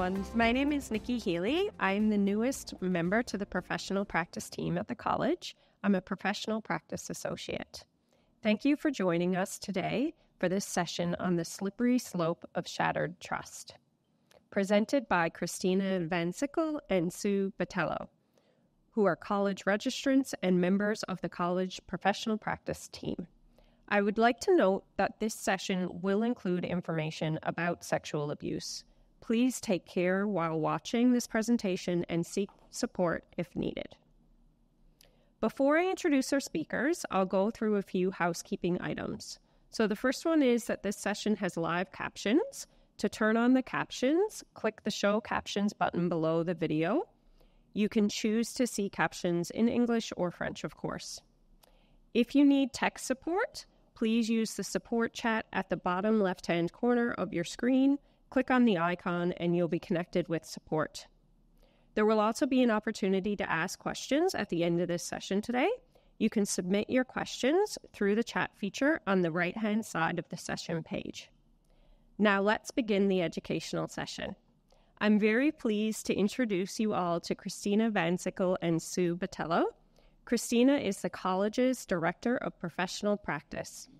everyone. My name is Nikki Healy. I'm the newest member to the professional practice team at the college. I'm a professional practice associate. Thank you for joining us today for this session on the slippery slope of shattered trust, presented by Christina Van Sickle and Sue Botello, who are college registrants and members of the college professional practice team. I would like to note that this session will include information about sexual abuse. Please take care while watching this presentation and seek support if needed. Before I introduce our speakers, I'll go through a few housekeeping items. So the first one is that this session has live captions. To turn on the captions, click the Show Captions button below the video. You can choose to see captions in English or French, of course. If you need tech support, please use the support chat at the bottom left-hand corner of your screen. Click on the icon and you'll be connected with support. There will also be an opportunity to ask questions at the end of this session today. You can submit your questions through the chat feature on the right-hand side of the session page. Now let's begin the educational session. I'm very pleased to introduce you all to Christina Van Sickle and Sue Botello. Christina is the college's Director of Professional Practice.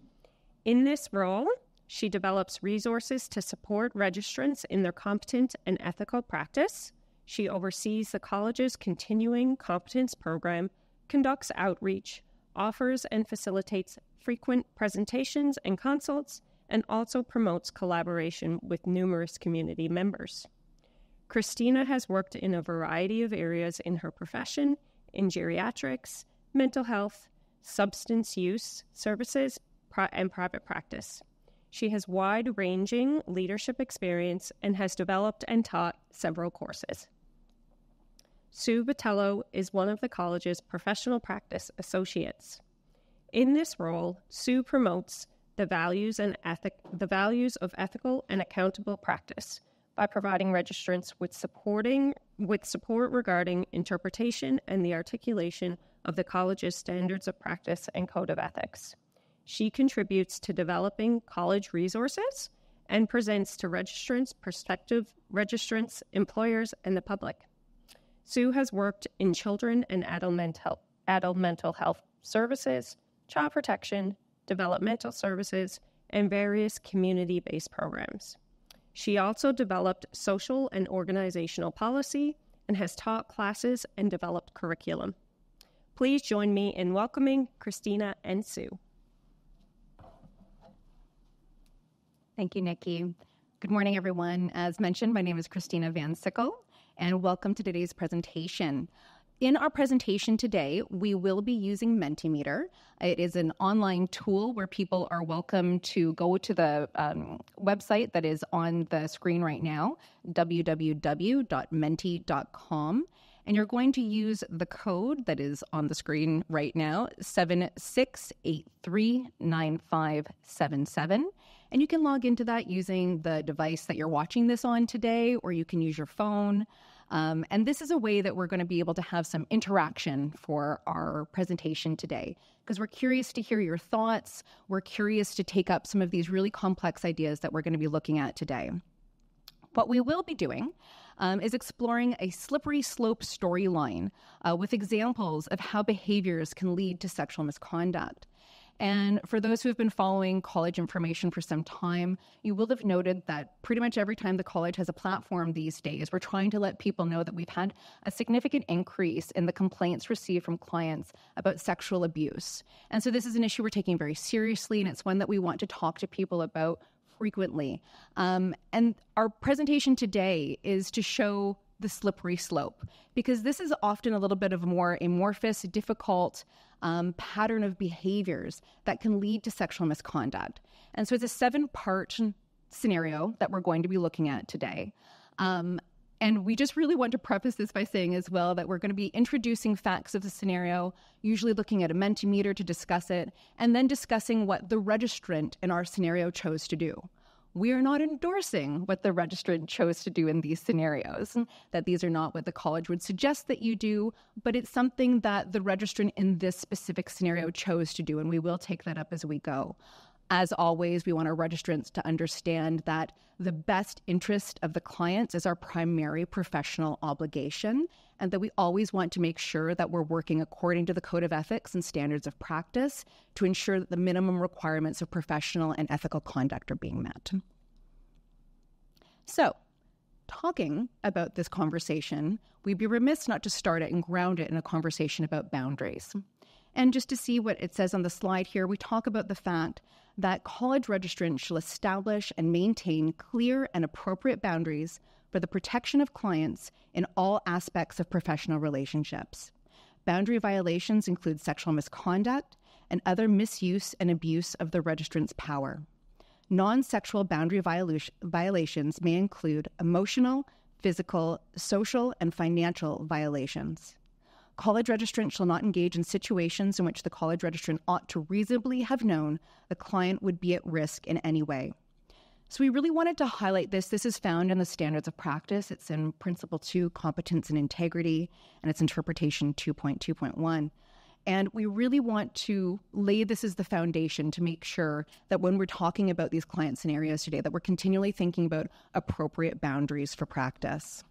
In this role, she develops resources to support registrants in their competent and ethical practice. She oversees the college's continuing competence program, conducts outreach, offers and facilitates frequent presentations and consults, and also promotes collaboration with numerous community members. Christina has worked in a variety of areas in her profession, in geriatrics, mental health, substance use services, and private practice. She has wide-ranging leadership experience and has developed and taught several courses. Sue Botello is one of the college's professional practice associates. In this role, Sue promotes the values of ethical and accountable practice by providing registrants with support regarding interpretation and the articulation of the college's standards of practice and code of ethics. She contributes to developing college resources and presents to registrants, prospective registrants, employers, and the public. Sue has worked in children and adult mental health services, child protection, developmental services, and various community-based programs. She also developed social and organizational policy and has taught classes and developed curriculum. Please join me in welcoming Christina and Sue. Thank you, Nikki. Good morning, everyone. As mentioned, my name is Christina Van Sickle, and welcome to today's presentation. In our presentation today, we will be using Mentimeter. It is an online tool where people are welcome to go to the website that is on the screen right now, www.menti.com. And you're going to use the code that is on the screen right now, 76839577. And you can log into that using the device that you're watching this on today, or you can use your phone. And this is a way that we're going to be able to have some interaction for our presentation today, because we're curious to hear your thoughts. We're curious to take up some of these really complex ideas that we're going to be looking at today. What we will be doing is exploring a slippery slope storyline with examples of how behaviors can lead to sexual misconduct. And for those who have been following college information for some time, you will have noted that pretty much every time the college has a platform these days, we're trying to let people know that we've had a significant increase in the complaints received from clients about sexual abuse. And so this is an issue we're taking very seriously, and it's one that we want to talk to people about frequently. And our presentation today is to show the slippery slope, because this is often a little bit of a more amorphous, difficult pattern of behaviors that can lead to sexual misconduct. And so it's a 7-part scenario that we're going to be looking at today. And we just really want to preface this by saying as well that we're going to be introducing facts of the scenario, usually looking at a Mentimeter to discuss it, and then discussing what the registrant in our scenario chose to do. We are not endorsing what the registrant chose to do in these scenarios, that these are not what the college would suggest that you do, but it's something that the registrant in this specific scenario chose to do, and we will take that up as we go. As always, we want our registrants to understand that the best interest of the clients is our primary professional obligation, and that we always want to make sure that we're working according to the Code of Ethics and Standards of Practice to ensure that the minimum requirements of professional and ethical conduct are being met. So, talking about this conversation, we'd be remiss not to start it and ground it in a conversation about boundaries. And just to see what it says on the slide here, we talk about the fact that college registrants shall establish and maintain clear and appropriate boundaries for the protection of clients in all aspects of professional relationships. Boundary violations include sexual misconduct and other misuse and abuse of the registrant's power. Non-sexual boundary violations may include emotional, physical, social, and financial violations. College registrants shall not engage in situations in which the college registrant ought to reasonably have known the client would be at risk in any way. So we really wanted to highlight this. This is found in the Standards of Practice. It's in Principle 2, Competence and Integrity, and it's Interpretation 2.2.1. And we really want to lay this as the foundation to make sure that when we're talking about these client scenarios today, that we're continually thinking about appropriate boundaries for practice.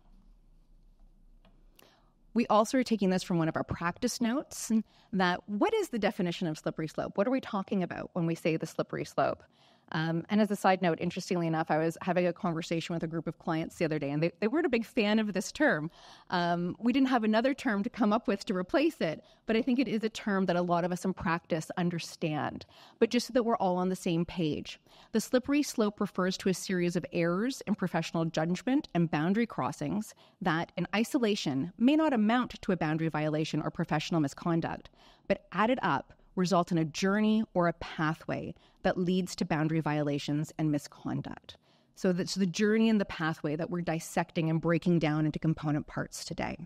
We also are taking this from one of our practice notes, that what is the definition of slippery slope? What are we talking about when we say the slippery slope? And as a side note, interestingly enough, I was having a conversation with a group of clients the other day, and they weren't a big fan of this term. We didn't have another term to come up with to replace it, but I think it is a term that a lot of us in practice understand. But just so that we're all on the same page, the slippery slope refers to a series of errors in professional judgment and boundary crossings that, in isolation, may not amount to a boundary violation or professional misconduct, but added up, result in a journey or a pathway that leads to boundary violations and misconduct. So that's the journey and the pathway that we're dissecting and breaking down into component parts today.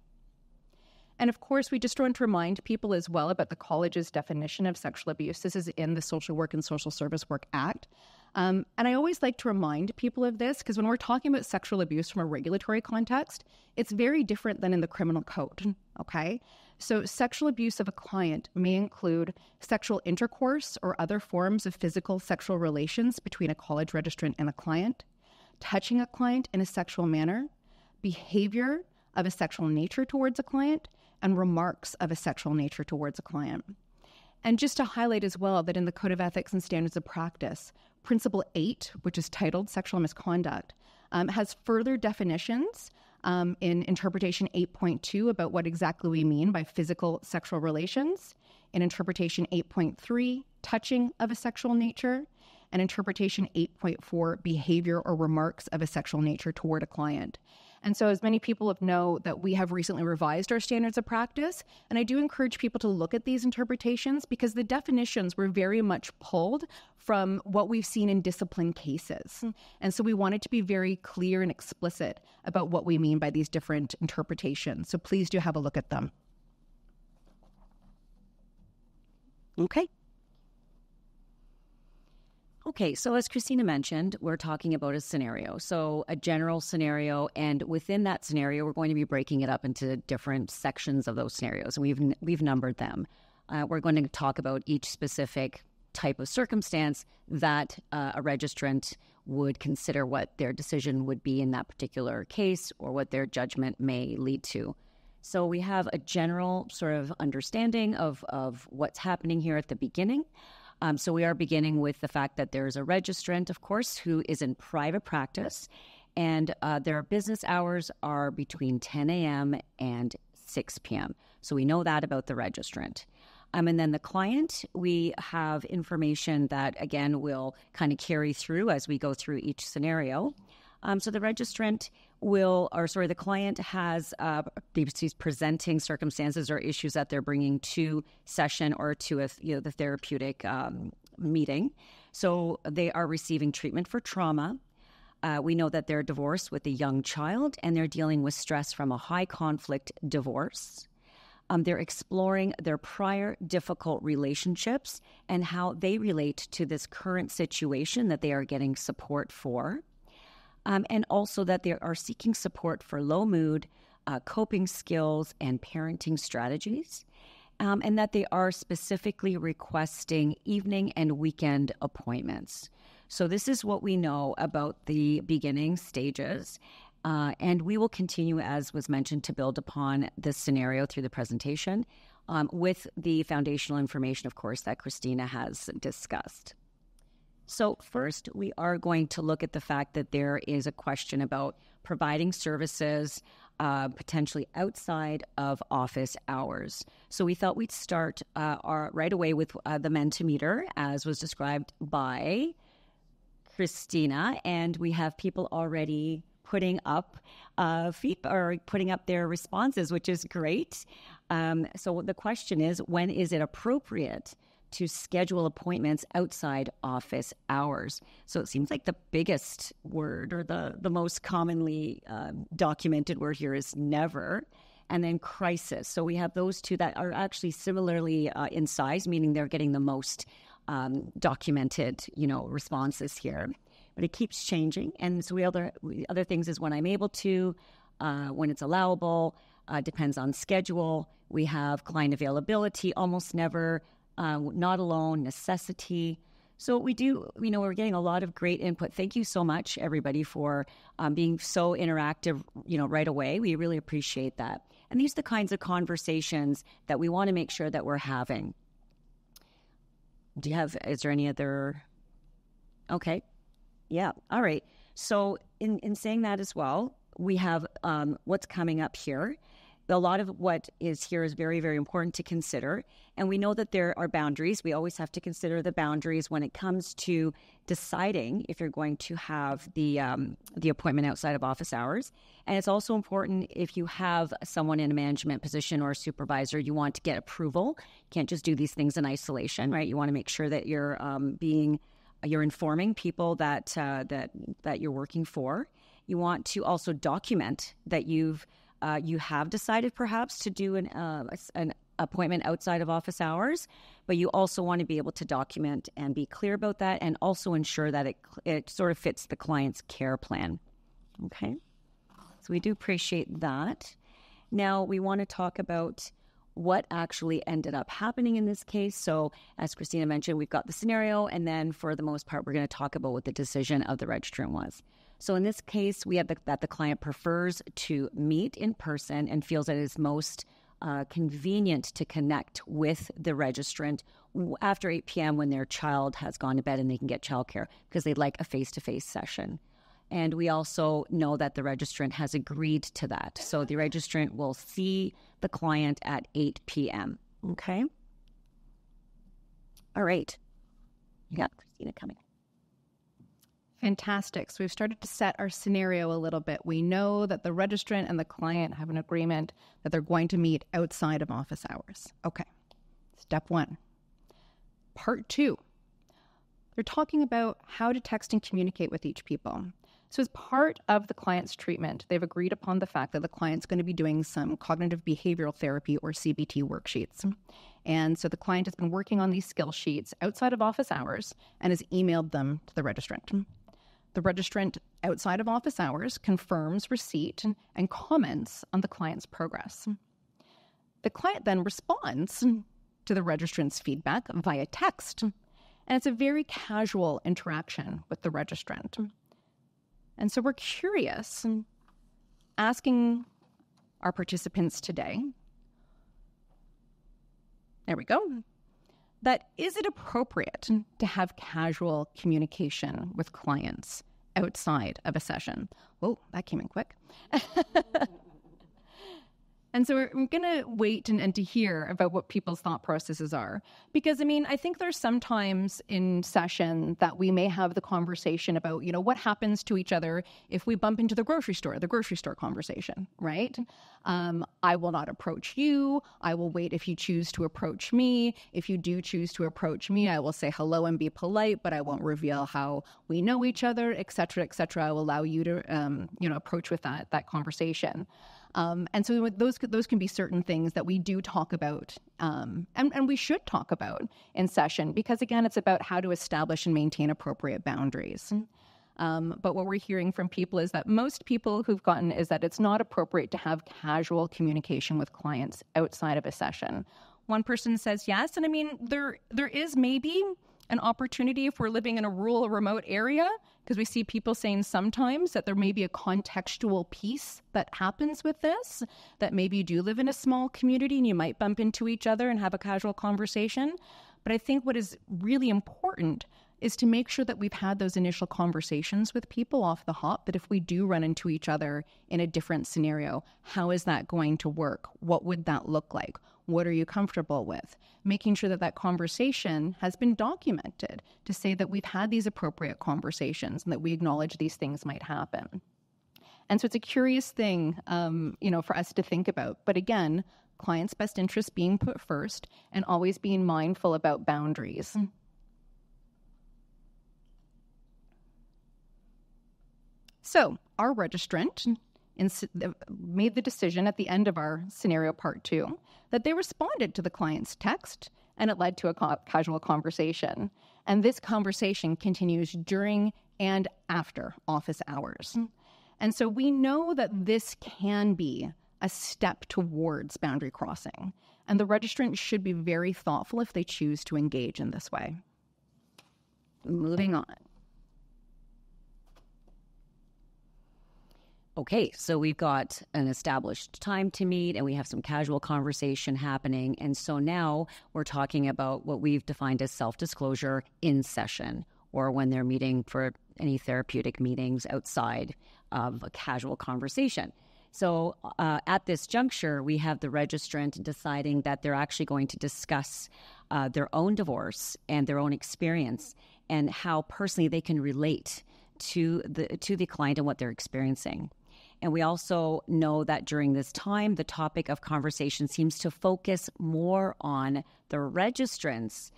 And of course, we just want to remind people as well about the college's definition of sexual abuse. This is in the Social Work and Social Service Work Act. And I always like to remind people of this because when we're talking about sexual abuse from a regulatory context, it's very different than in the criminal code, okay? So sexual abuse of a client may include sexual intercourse or other forms of physical sexual relations between a college registrant and a client, touching a client in a sexual manner, behavior of a sexual nature towards a client, and remarks of a sexual nature towards a client. And just to highlight as well that in the Code of Ethics and Standards of Practice, Principle 8, which is titled Sexual Misconduct, has further definitions in Interpretation 8.2 about what exactly we mean by physical sexual relations, in Interpretation 8.3, touching of a sexual nature, and Interpretation 8.4, behavior or remarks of a sexual nature toward a client. And so as many people know that we have recently revised our standards of practice, and I do encourage people to look at these interpretations because the definitions were very much pulled from what we've seen in discipline cases. And so we wanted to be very clear and explicit about what we mean by these different interpretations. So please do have a look at them. Okay, so as Christina mentioned, we're talking about a scenario. So a general scenario, and within that scenario, we're going to be breaking it up into different sections of those scenarios. And we've numbered them. We're going to talk about each specific type of circumstance that a registrant would consider what their decision would be in that particular case or what their judgment may lead to. So we have a general sort of understanding of what's happening here at the beginning. So we are beginning with the fact that there's a registrant, of course, who is in private practice, and their business hours are between 10 a.m. and 6 p.m. So we know that about the registrant. And then the client, we have information that, again, will kind of carry through as we go through each scenario. So the registrant the client has these presenting circumstances or issues that they're bringing to session or to the therapeutic meeting. So they are receiving treatment for trauma. We know that they're divorced with a young child and they're dealing with stress from a high conflict divorce. They're exploring their prior difficult relationships and how they relate to this current situation that they are getting support for. And also that they are seeking support for low mood, coping skills, and parenting strategies. and that they are specifically requesting evening and weekend appointments. So this is what we know about the beginning stages. And we will continue, as was mentioned, to build upon this scenario through the presentation with the foundational information, of course, that Christina has discussed. So first, we are going to look at the fact that there is a question about providing services potentially outside of office hours. So we thought we'd start right away with the Mentimeter, as was described by Christina, and we have people already putting up putting up their responses, which is great. So the question is, when is it appropriate to schedule appointments outside office hours? So it seems like the biggest word, or the most commonly documented word here, is never. And then crisis. So we have those two that are actually similarly in size, meaning they're getting the most documented, responses here. But it keeps changing. And so other things is when I'm able to, when it's allowable, depends on schedule. We have client availability, almost never, not alone, necessity. So we do, we're getting a lot of great input. Thank you so much, everybody, for being so interactive, right away. We really appreciate that. And these are the kinds of conversations that we want to make sure that we're having. Is there any other? Okay. Yeah. All right. So in saying that as well, we have what's coming up here. A lot of what is here is very, very important to consider. And we know that there are boundaries. We always have to consider the boundaries when it comes to deciding if you're going to have the appointment outside of office hours. And it's also important, if you have someone in a management position or a supervisor, you want to get approval. You can't just do these things in isolation, right? You want to make sure that you're informing people that you're working for. You want to also document that you have decided perhaps to do an appointment outside of office hours, but you also want to be able to document and be clear about that, and also ensure that it sort of fits the client's care plan. Okay, so we do appreciate that. Now we want to talk about what actually ended up happening in this case. So as Christina mentioned, we've got the scenario, and then for the most part, we're going to talk about what the decision of the registrant was. So in this case, we have that the client prefers to meet in person and feels that it is most convenient to connect with the registrant after 8 p.m. when their child has gone to bed and they can get childcare, because they'd like a face-to-face session. And we also know that the registrant has agreed to that. So the registrant will see the client at 8 p.m. Okay? All right. You got Christina coming. Fantastic. So we've started to set our scenario a little bit. We know that the registrant and the client have an agreement that they're going to meet outside of office hours. Okay. Step 1. Part 2. They're talking about how to text and communicate with each people. So as part of the client's treatment, they've agreed upon the fact that the client's going to be doing some cognitive behavioral therapy, or CBT, worksheets. And so the client has been working on these skill sheets outside of office hours and has emailed them to the registrant. The registrant outside of office hours confirms receipt and comments on the client's progress. The client then responds to the registrant's feedback via text, and it's a very casual interaction with the registrant. And so we're curious, asking our participants today, there we go, that is it appropriate to have casual communication with clients outside of a session? Whoa, that came in quick. And so we're going to wait and to hear about what people's thought processes are. Because, I think there's sometimes in session that we may have the conversation about, what happens to each other if we bump into the grocery store conversation, right? I will not approach you. I will wait if you choose to approach me. If you do choose to approach me, I will say hello and be polite, but I won't reveal how we know each other, et cetera, et cetera. I will allow you to, approach with that conversation. And so those can be certain things that we do talk about, and we should talk about in session, because again, it's about how to establish and maintain appropriate boundaries. But what we're hearing from people is that most people who've gotten is that it's not appropriate to have casual communication with clients outside of a session. One person says yes. And I mean, there is maybe an opportunity if we're living in a rural or remote area, because we see people saying sometimes that there may be a contextual piece that happens with this, that maybe you do live in a small community and you might bump into each other and have a casual conversation. But I think what is really important is to make sure that we've had those initial conversations with people off the hop, that if we do run into each other in a different scenario, how is that going to work? What would that look like? What are you comfortable with? Making sure that that conversation has been documented to say that we've had these appropriate conversations and that we acknowledge these things might happen. And so it's a curious thing, for us to think about. But again, clients' best interests being put first and always being mindful about boundaries. So our registrant made the decision at the end of our scenario part 2 that they responded to the client's text, and it led to a casual conversation. And this conversation continues during and after office hours. And so we know that this can be a step towards boundary crossing, and the registrant should be very thoughtful if they choose to engage in this way. Moving on. Okay, so we've got an established time to meet and we have some casual conversation happening. And so now we're talking about what we've defined as self-disclosure in session, or when they're meeting for any therapeutic meetings outside of a casual conversation. So at this juncture, we have the registrant deciding that they're actually going to discuss their own divorce and their own experience and how personally they can relate to the client and what they're experiencing. And we also know that during this time, the topic of conversation seems to focus more on the registrant's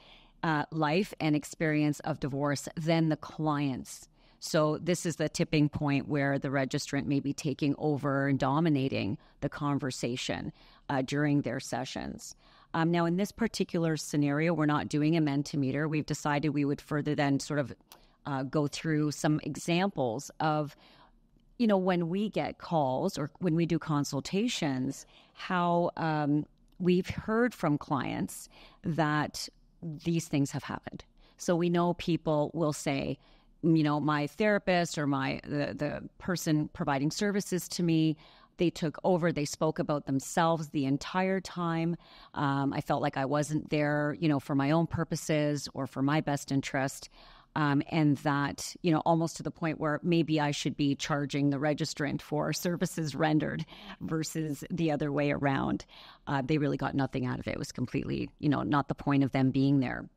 life and experience of divorce than the client's. So this is the tipping point where the registrant may be taking over and dominating the conversation during their sessions. Now, in this particular scenario, we're not doing a Mentimeter. We've decided we would further then sort of go through some examples of, when we get calls or when we do consultations, how we've heard from clients that these things have happened. So we know people will say, my therapist or the person providing services to me, they took over, they spoke about themselves the entire time. I felt like I wasn't there, for my own purposes or for my best interest. And that, almost to the point where maybe I should be charging the registrant for services rendered versus the other way around. They really got nothing out of it. It was completely, not the point of them being there.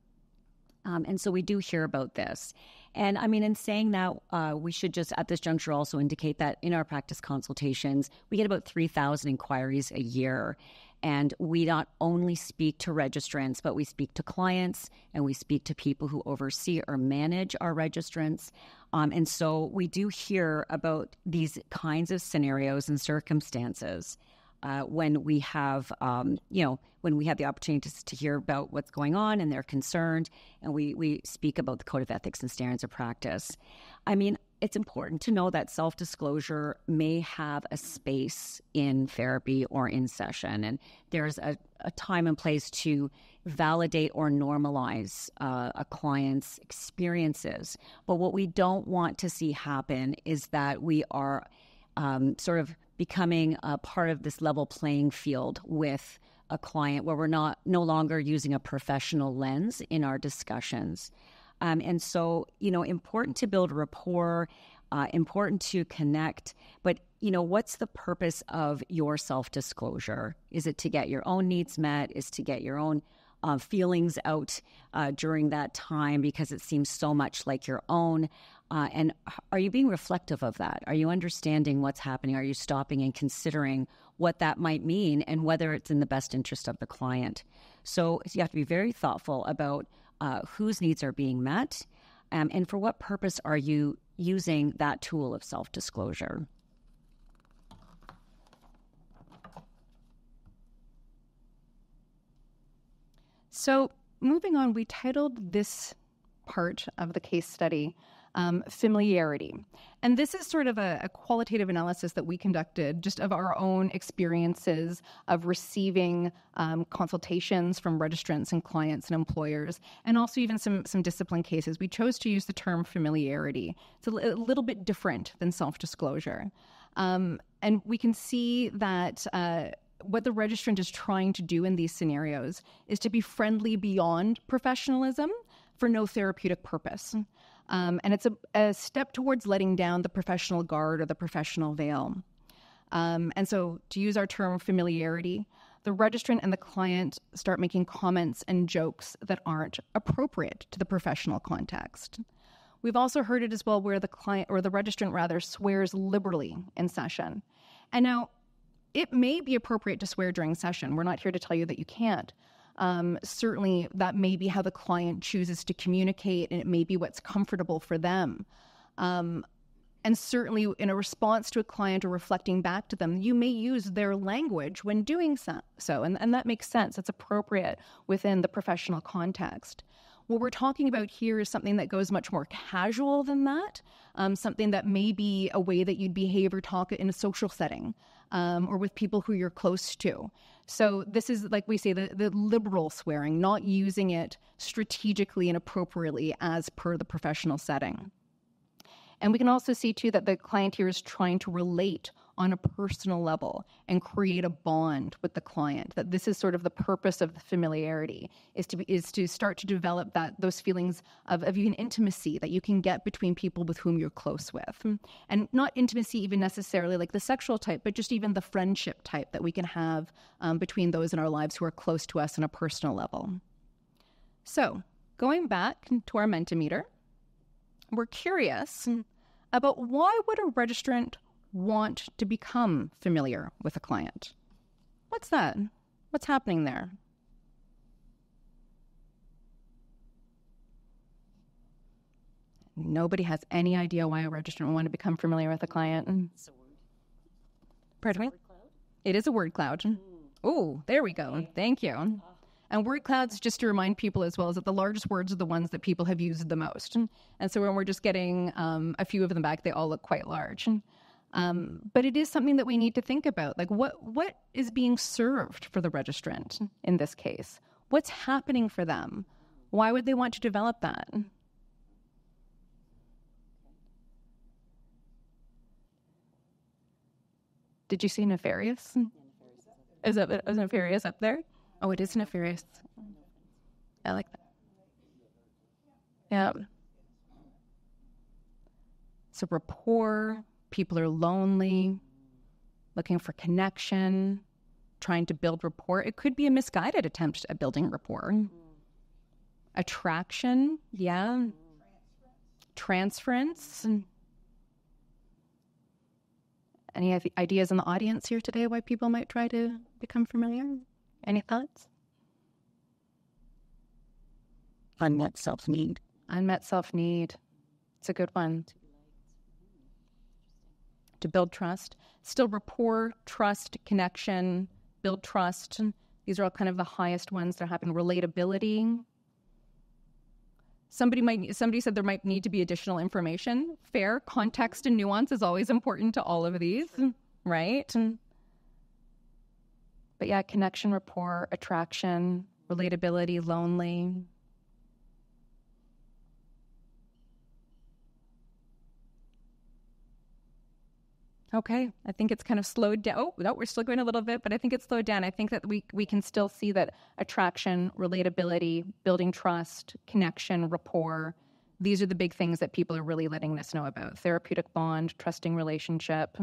And so we do hear about this. And I mean, in saying that, we should just at this juncture also indicate that in our practice consultations, we get about 3,000 inquiries a year. And we not only speak to registrants, but we speak to clients and we speak to people who oversee or manage our registrants. And so we do hear about these kinds of scenarios and circumstances when we have, when we have the opportunity to hear about what's going on and they're concerned, and we speak about the Code of Ethics and Standards of Practice. I mean, it's important to know that self-disclosure may have a space in therapy or in session, and there's a time and place to validate or normalize a client's experiences. But what we don't want to see happen is that we are sort of becoming a part of this level playing field with a client where we're no longer using a professional lens in our discussions. And so, important to build rapport, important to connect, but, what's the purpose of your self-disclosure? Is it to get your own needs met? Is to get your own feelings out during that time because it seems so much like your own? And are you being reflective of that? Are you understanding what's happening? Are you stopping and considering what that might mean and whether it's in the best interest of the client? So you have to be very thoughtful about whose needs are being met, and for what purpose are you using that tool of self-disclosure? So moving on, we titled this part of the case study, familiarity. And this is sort of a qualitative analysis that we conducted just of our own experiences of receiving consultations from registrants and clients and employers, and also even some discipline cases. We chose to use the term familiarity. It's a little bit different than self-disclosure. And we can see that what the registrant is trying to do in these scenarios is to be friendly beyond professionalism for no therapeutic purpose. And it's a step towards letting down the professional guard or the professional veil. And so to use our term familiarity, the registrant and the client start making comments and jokes that aren't appropriate to the professional context. We've also heard it as well where the client, or the registrant rather, swears liberally in session. And now, it may be appropriate to swear during session. We're not here to tell you that you can't. Certainly, that may be how the client chooses to communicate, and it may be what's comfortable for them. And certainly, in a response to a client or reflecting back to them, you may use their language when doing so. And that makes sense. It's appropriate within the professional context. What we're talking about here is something that goes much more casual than that, something that may be a way that you'd behave or talk in a social setting, or with people who you're close to. So this is, like we say, the liberal swearing, not using it strategically and appropriately as per the professional setting. And we can also see, too, that the client here is trying to relate on a personal level and create a bond with the client, that this is sort of the purpose of the familiarity, is to start to develop those feelings of even intimacy that you can get between people with whom you're close with. And not intimacy even necessarily like the sexual type, but just even the friendship type that we can have between those in our lives who are close to us on a personal level. So going back to our Mentimeter, we're curious about why would a registrant want to become familiar with a client? What's that? What's happening there? Nobody has any idea why a registrant would want to become familiar with a client. It's a word. Pardon me? It is a word cloud. Oh, there we go. Thank you. And word clouds, just to remind people as well, is that the largest words are the ones that people have used the most. And so when we're just getting a few of them back, they all look quite large. But it is something that we need to think about. Like, what is being served for the registrant in this case? What's happening for them? Why would they want to develop that? Did you see nefarious? Is nefarious up there? Oh, it is nefarious. I like that. Yeah. So rapport, people are lonely, looking for connection, trying to build rapport. It could be a misguided attempt at building rapport. Attraction, yeah. Transference. Any ideas in the audience here today why people might try to become familiar? Any thoughts? Unmet self-need. Unmet self-need. It's a good one. To build trust. Still rapport, trust, connection, build trust. These are all kind of the highest ones that happen. Relatability. Somebody said there might need to be additional information. Fair. Context and nuance is always important to all of these, right? But yeah, connection, rapport, attraction, relatability, lonely. Okay, I think it's kind of slowed down. Oh, no, we're still going a little bit, but I think it's slowed down. I think that we can still see that attraction, relatability, building trust, connection, rapport, these are the big things that people are really letting us know about. Therapeutic bond, trusting relationship,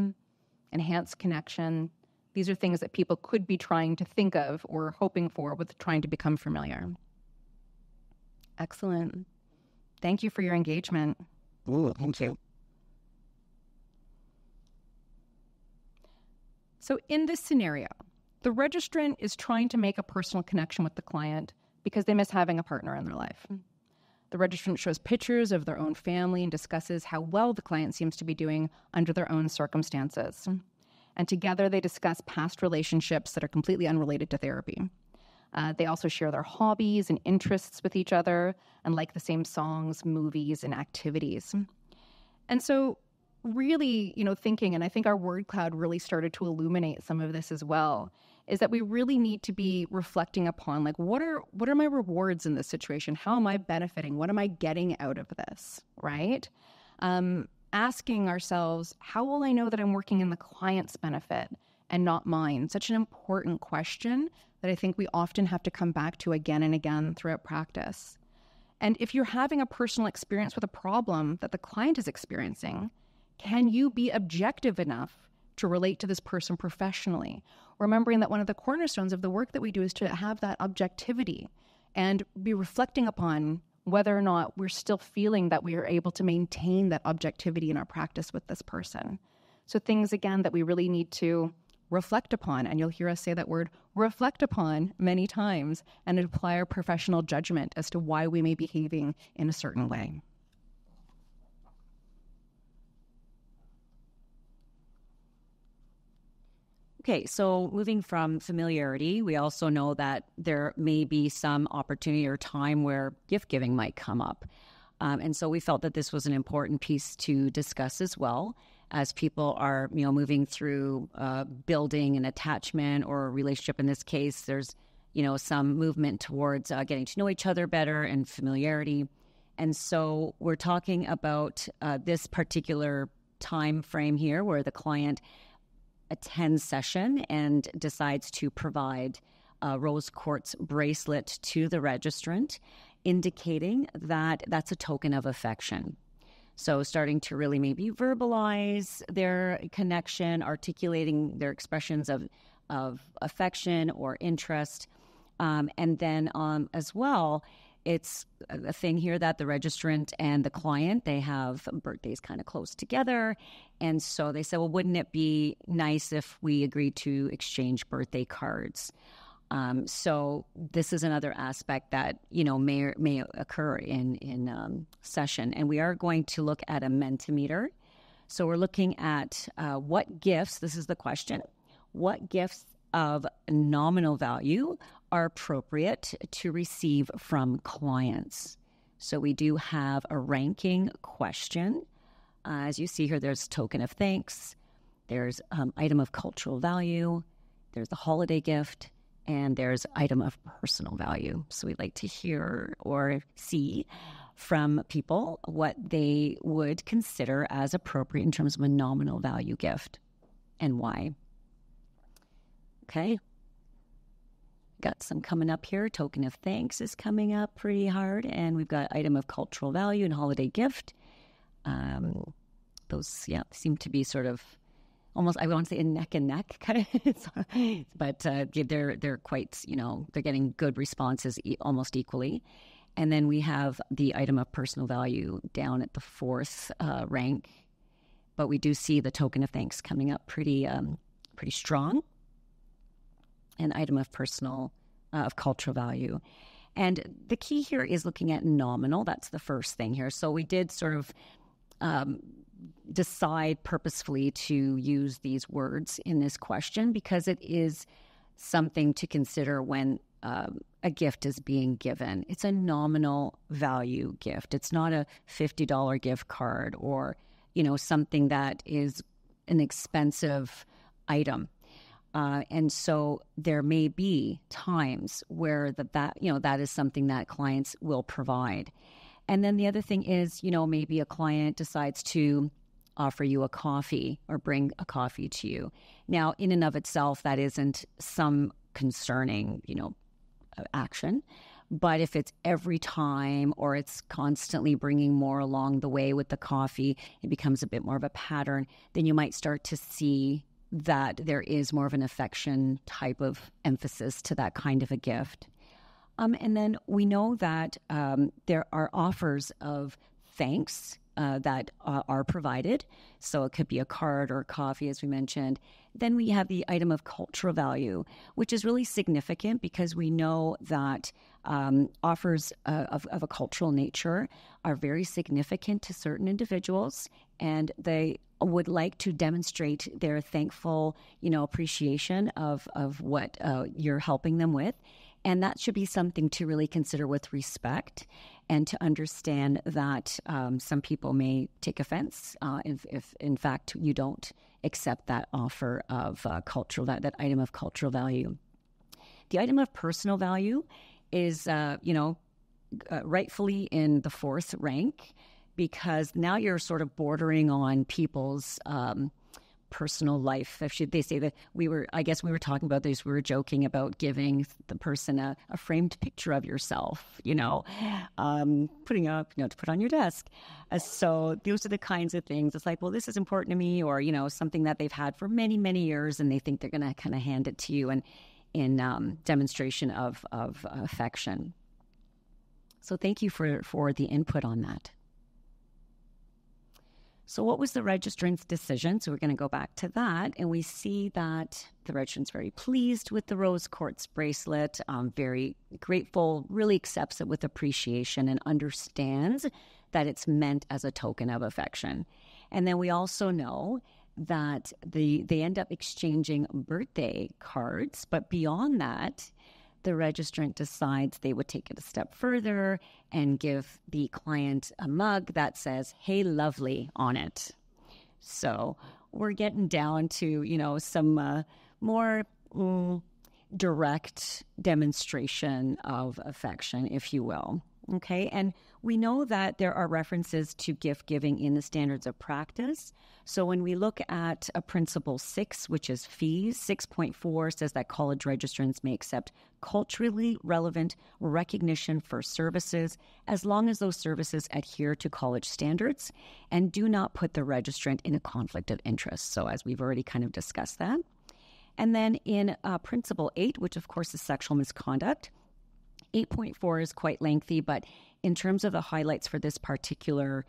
enhanced connection. These are things that people could be trying to think of or hoping for with trying to become familiar. Excellent. Thank you for your engagement. Ooh, thank you. So in this scenario, the registrant is trying to make a personal connection with the client because they miss having a partner in their life. The registrant shows pictures of their own family and discusses how well the client seems to be doing under their own circumstances. And together they discuss past relationships that are completely unrelated to therapy. They also share their hobbies and interests with each other and like the same songs, movies, and activities. And so really, thinking, and I think our word cloud really started to illuminate some of this as well, is that we really need to be reflecting upon, like, what are my rewards in this situation? How am I benefiting? What am I getting out of this, right? Asking ourselves, how will I know that I'm working in the client's benefit and not mine? Such an important question that I think we often have to come back to again and again throughout practice. And if you're having a personal experience with a problem that the client is experiencing, can you be objective enough to relate to this person professionally? Remembering that one of the cornerstones of the work that we do is to have that objectivity and be reflecting upon whether or not we're still feeling that we are able to maintain that objectivity in our practice with this person. So things, again, that we really need to reflect upon, and you'll hear us say that word reflect upon many times, and apply our professional judgment as to why we may be behaving in a certain way. Okay, so moving from familiarity, we also know that there may be some opportunity or time where gift giving might come up. And so we felt that this was an important piece to discuss as well, as people are, moving through building an attachment or a relationship. In this case, there's, some movement towards getting to know each other better and familiarity. And so we're talking about this particular time frame here where the client attends session and decides to provide a rose quartz bracelet to the registrant, indicating that that's a token of affection. So starting to really maybe verbalize their connection, articulating their expressions of affection or interest. And then as well, it's a thing here that the registrant and the client, they have birthdays kind of close together. And so they said, well, wouldn't it be nice if we agreed to exchange birthday cards? So this is another aspect that, may occur in session. And we are going to look at a Mentimeter. So we're looking at what gifts, this is the question, what gifts of nominal value are appropriate to receive from clients. So we do have a ranking question. As you see here, there's token of thanks, there's item of cultural value, there's the holiday gift, and there's item of personal value. So we'd like to hear or see from people what they would consider as appropriate in terms of a nominal value gift and why. Okay. Got some coming up here. Token of thanks is coming up pretty hard. And we've got item of cultural value and holiday gift. Those, seem to be sort of almost, I want to say a neck and neck kind of, but they're quite, they're getting good responses almost equally. And then we have the item of personal value down at the fourth rank. But we do see the token of thanks coming up pretty strong. An item of of cultural value. And the key here is looking at nominal. That's the first thing here. So we did sort of decide purposefully to use these words in this question because it is something to consider when a gift is being given. It's a nominal value gift. It's not a $50 gift card or, something that is an expensive item. And so there may be times where that is something that clients will provide. And then the other thing is, maybe a client decides to offer you a coffee or bring a coffee to you. Now, in and of itself, that isn't some concerning, action. But if it's every time or it's constantly bringing more along the way with the coffee, it becomes a bit more of a pattern, then you might start to see that there is more of an affection type of emphasis to that kind of a gift. And then we know that there are offers of thanks that are provided. So it could be a card or coffee, as we mentioned. Then we have the item of cultural value, which is really significant because we know that offers of a cultural nature are very significant to certain individuals, and they would like to demonstrate their thankful, appreciation of what you're helping them with. And that should be something to really consider with respect, and to understand that some people may take offense if in fact you don't accept that offer of that item of cultural value. The item of personal value is, rightfully in the fourth rank, because now you're sort of bordering on people's personal life. They say that we were talking about this. We were joking about giving the person a framed picture of yourself, putting up, to put on your desk. So those are the kinds of things. It's like, well, this is important to me, or, something that they've had for many, many years, and they think they're going to kind of hand it to you and in demonstration of affection. So thank you for the input on that. So what was the registrant's decision? So we're going to go back to that, and we see that the registrant's very pleased with the rose quartz bracelet, very grateful, really accepts it with appreciation, and understands that it's meant as a token of affection. And then we also know that they end up exchanging birthday cards, but beyond that, the registrant decides they would take it a step further and give the client a mug that says, "Hey, lovely," on it. So we're getting down to, some more direct demonstration of affection, if you will. Okay, and we know that there are references to gift giving in the standards of practice. So when we look at a principle 6, which is fees, 6.4 says that college registrants may accept culturally relevant recognition for services as long as those services adhere to college standards and do not put the registrant in a conflict of interest. So as we've already kind of discussed that. And then in principle 8, which of course is sexual misconduct, 8.4 is quite lengthy, but in terms of the highlights for this particular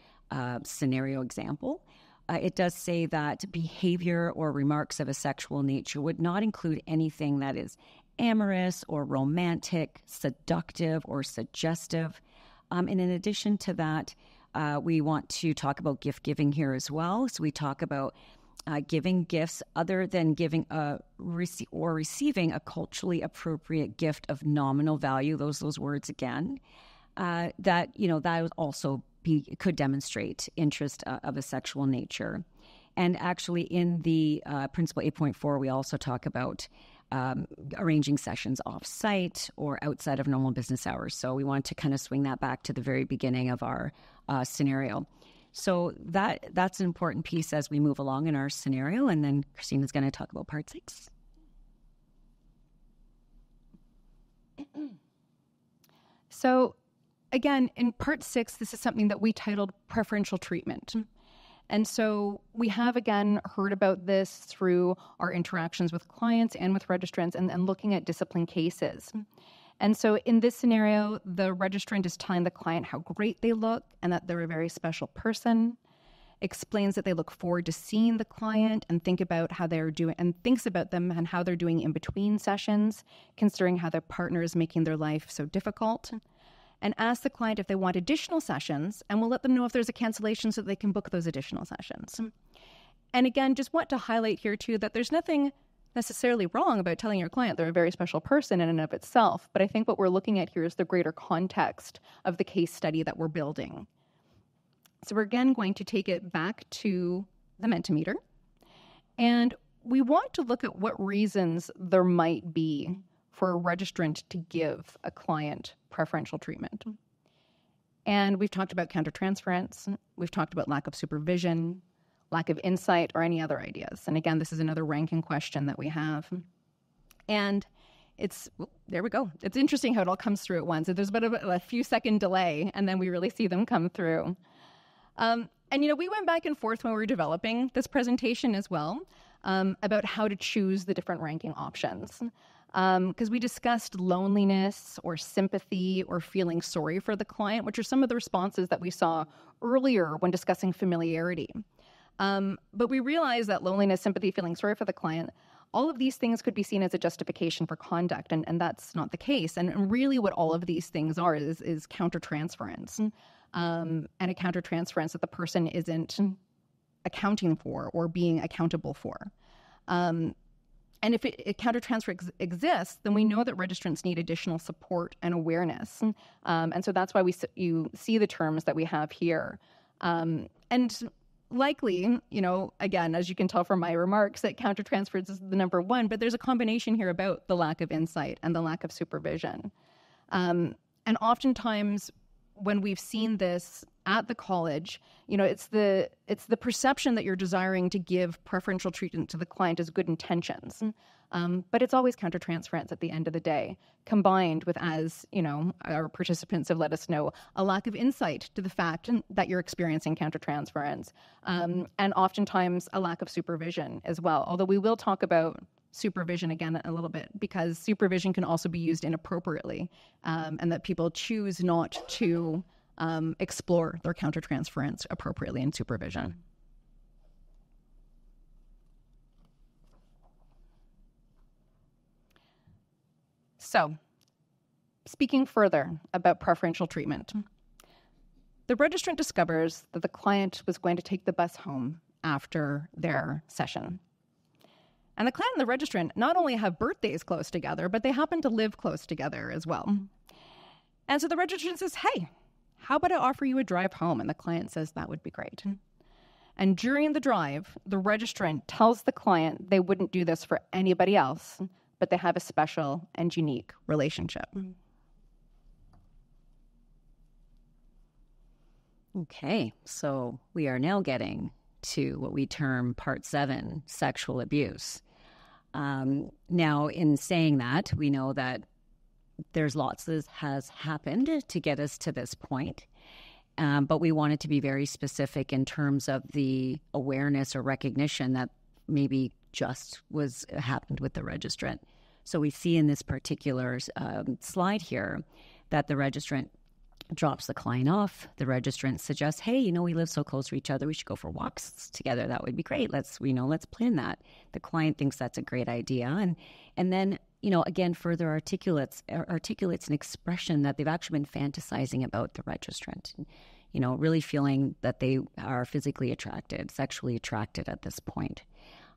scenario example, it does say that behavior or remarks of a sexual nature would not include anything that is amorous or romantic, seductive or suggestive. And in addition to that, we want to talk about gift giving here as well. So we talk about giving gifts other than giving or receiving a culturally appropriate gift of nominal value. Those words again. That would also could demonstrate interest of a sexual nature. And actually, in the principle 8.4, we also talk about arranging sessions off-site or outside of normal business hours. So we want to kind of swing that back to the very beginning of our scenario. So that's an important piece as we move along in our scenario. And then Christina's going to talk about part 6. So again, in part 6, this is something that we titled preferential treatment. And so we have, again, heard about this through our interactions with clients and with registrants and looking at discipline cases. And so in this scenario, the registrant is telling the client how great they look and that they're a very special person, explains that they look forward to seeing the client and think about how they're doing, and thinks about them and how they're doing in between sessions, considering how their partner is making their life so difficult, and ask the client if they want additional sessions, and we'll let them know if there's a cancellation so that they can book those additional sessions. And again, just want to highlight here too that there's nothing necessarily wrong about telling your client they're a very special person in and of itself, but I think what we're looking at here is the greater context of the case study that we're building. So we're again going to take it back to the Mentimeter, and we want to look at what reasons there might be for a registrant to give a client preferential treatment. And we've talked about countertransference, we've talked about lack of supervision, lack of insight, or any other ideas. And again, this is another ranking question that we have. And there we go. It's interesting how it all comes through at once. There's about a few second delay, and then we really see them come through. And we went back and forth when we were developing this presentation as well about how to choose the different ranking options. Because we discussed loneliness or sympathy or feeling sorry for the client, which are some of the responses that we saw earlier when discussing familiarity. But we realized that loneliness, sympathy, feeling sorry for the client, all of these things could be seen as a justification for conduct, and that's not the case. And really what all of these things are is countertransference, and a countertransference that the person isn't accounting for or being accountable for. And if countertransfer exists, then we know that registrants need additional support and awareness. And so that's why you see the terms that we have here. And likely, again, as you can tell from my remarks, that countertransfers is the number one, but there's a combination here about the lack of insight and the lack of supervision. And oftentimes when we've seen this at the college, it's the perception that you're desiring to give preferential treatment to the client as good intentions. But it's always countertransference at the end of the day, combined with, as our participants have let us know, a lack of insight to the fact that you're experiencing countertransference, and oftentimes a lack of supervision as well. Although we will talk about supervision again a little bit, because supervision can also be used inappropriately, and that people choose not to explore their countertransference appropriately in supervision. So, speaking further about preferential treatment, the registrant discovers that the client was going to take the bus home after their session. And the client and the registrant not only have birthdays close together, but they happen to live close together as well. And so the registrant says, hey, how about I offer you a drive home? And the client says, that would be great. And during the drive, the registrant tells the client they wouldn't do this for anybody else, but they have a special and unique relationship. Okay, so we are now getting to what we term Part 7, sexual abuse. Now, in saying that, we know that there's lots that has happened to get us to this point, but we wanted to be very specific in terms of the awareness or recognition that maybe just happened with the registrant. So we see in this particular slide here that the registrant drops the client off. The registrant suggests, hey, we live so close to each other, we should go for walks together. That would be great. Let's plan that. The client thinks that's a great idea. And then, again, further articulates an expression that they've actually been fantasizing about the registrant, really feeling that they are physically attracted, sexually attracted at this point.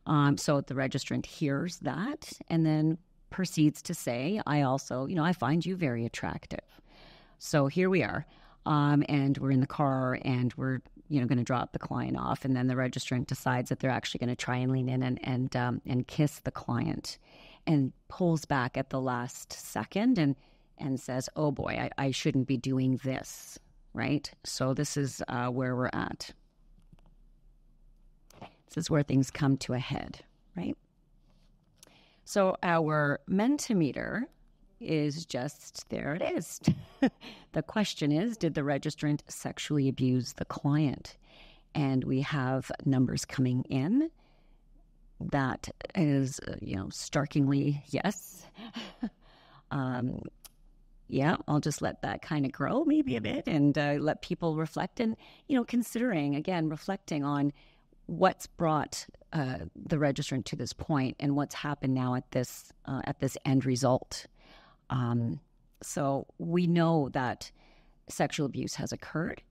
So the registrant hears that and then proceeds to say, I also, I find you very attractive. So here we are, and we're in the car, and we're, going to drop the client off, and then the registrant decides that they're actually going to try and lean in and kiss the client, and pulls back at the last second and says, oh boy, I shouldn't be doing this, right? So this is where we're at. This is where things come to a head, right? So our Mentimeter is just, there it is. The question is, did the registrant sexually abuse the client? And we have numbers coming in. That is, starkingly yes. Yeah, I'll just let that kind of grow maybe a bit and let people reflect and, reflecting on what's brought the registrant to this point and what's happened now at this end result. So we know that sexual abuse has occurred.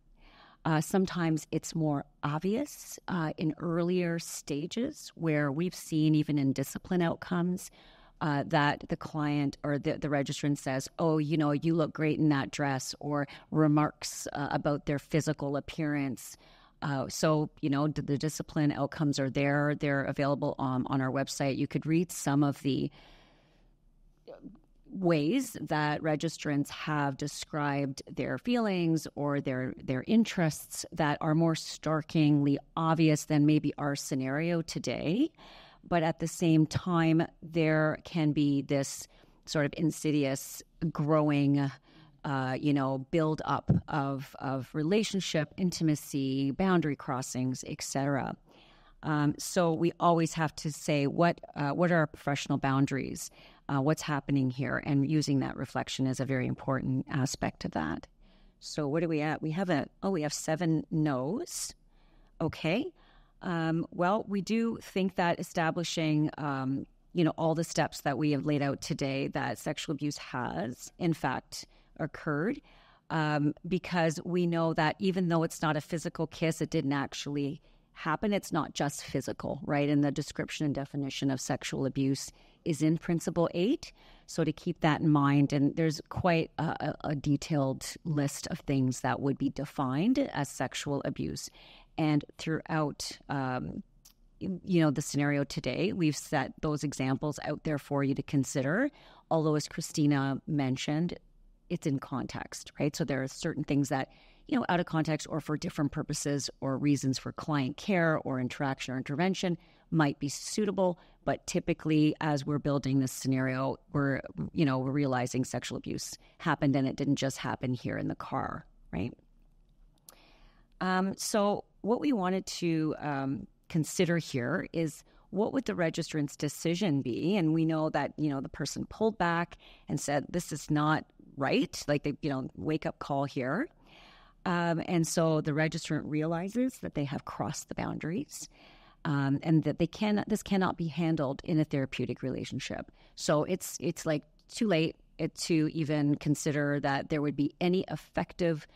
Sometimes it's more obvious in earlier stages where we've seen even in discipline outcomes that the client or the registrant says, oh, you look great in that dress, or remarks about their physical appearance. So the discipline outcomes are there. They're available on our website. You could read some of the ways that registrants have described their feelings or their interests that are more starkly obvious than maybe our scenario today. But at the same time, there can be this sort of insidious growing build up of relationship, intimacy, boundary crossings, etc. So we always have to say, what are our professional boundaries? What's happening here? And using that reflection is a very important aspect of that. So what are we at? We have 7 no's. Okay. Well, we do think that establishing, all the steps that we have laid out today, that sexual abuse has, in fact, occurred, because we know that even though it's not a physical kiss, it didn't actually happen. It's not just physical, right? And the description and definition of sexual abuse is in Principle 8. So to keep that in mind, and there's quite a detailed list of things that would be defined as sexual abuse. And throughout, the scenario today, we've set those examples out there for you to consider. Although, as Christina mentioned, it's in context, right? So there are certain things that, out of context or for different purposes or reasons for client care or interaction or intervention might be suitable. But typically, as we're building this scenario, we're realizing sexual abuse happened and it didn't just happen here in the car, right? So what we wanted to consider here is, what would the registrant's decision be? And we know that, the person pulled back and said, this is not right. Like, they, wake up call here. And so the registrant realizes that they have crossed the boundaries, and that this cannot be handled in a therapeutic relationship. So it's like too late to even consider that there would be any effective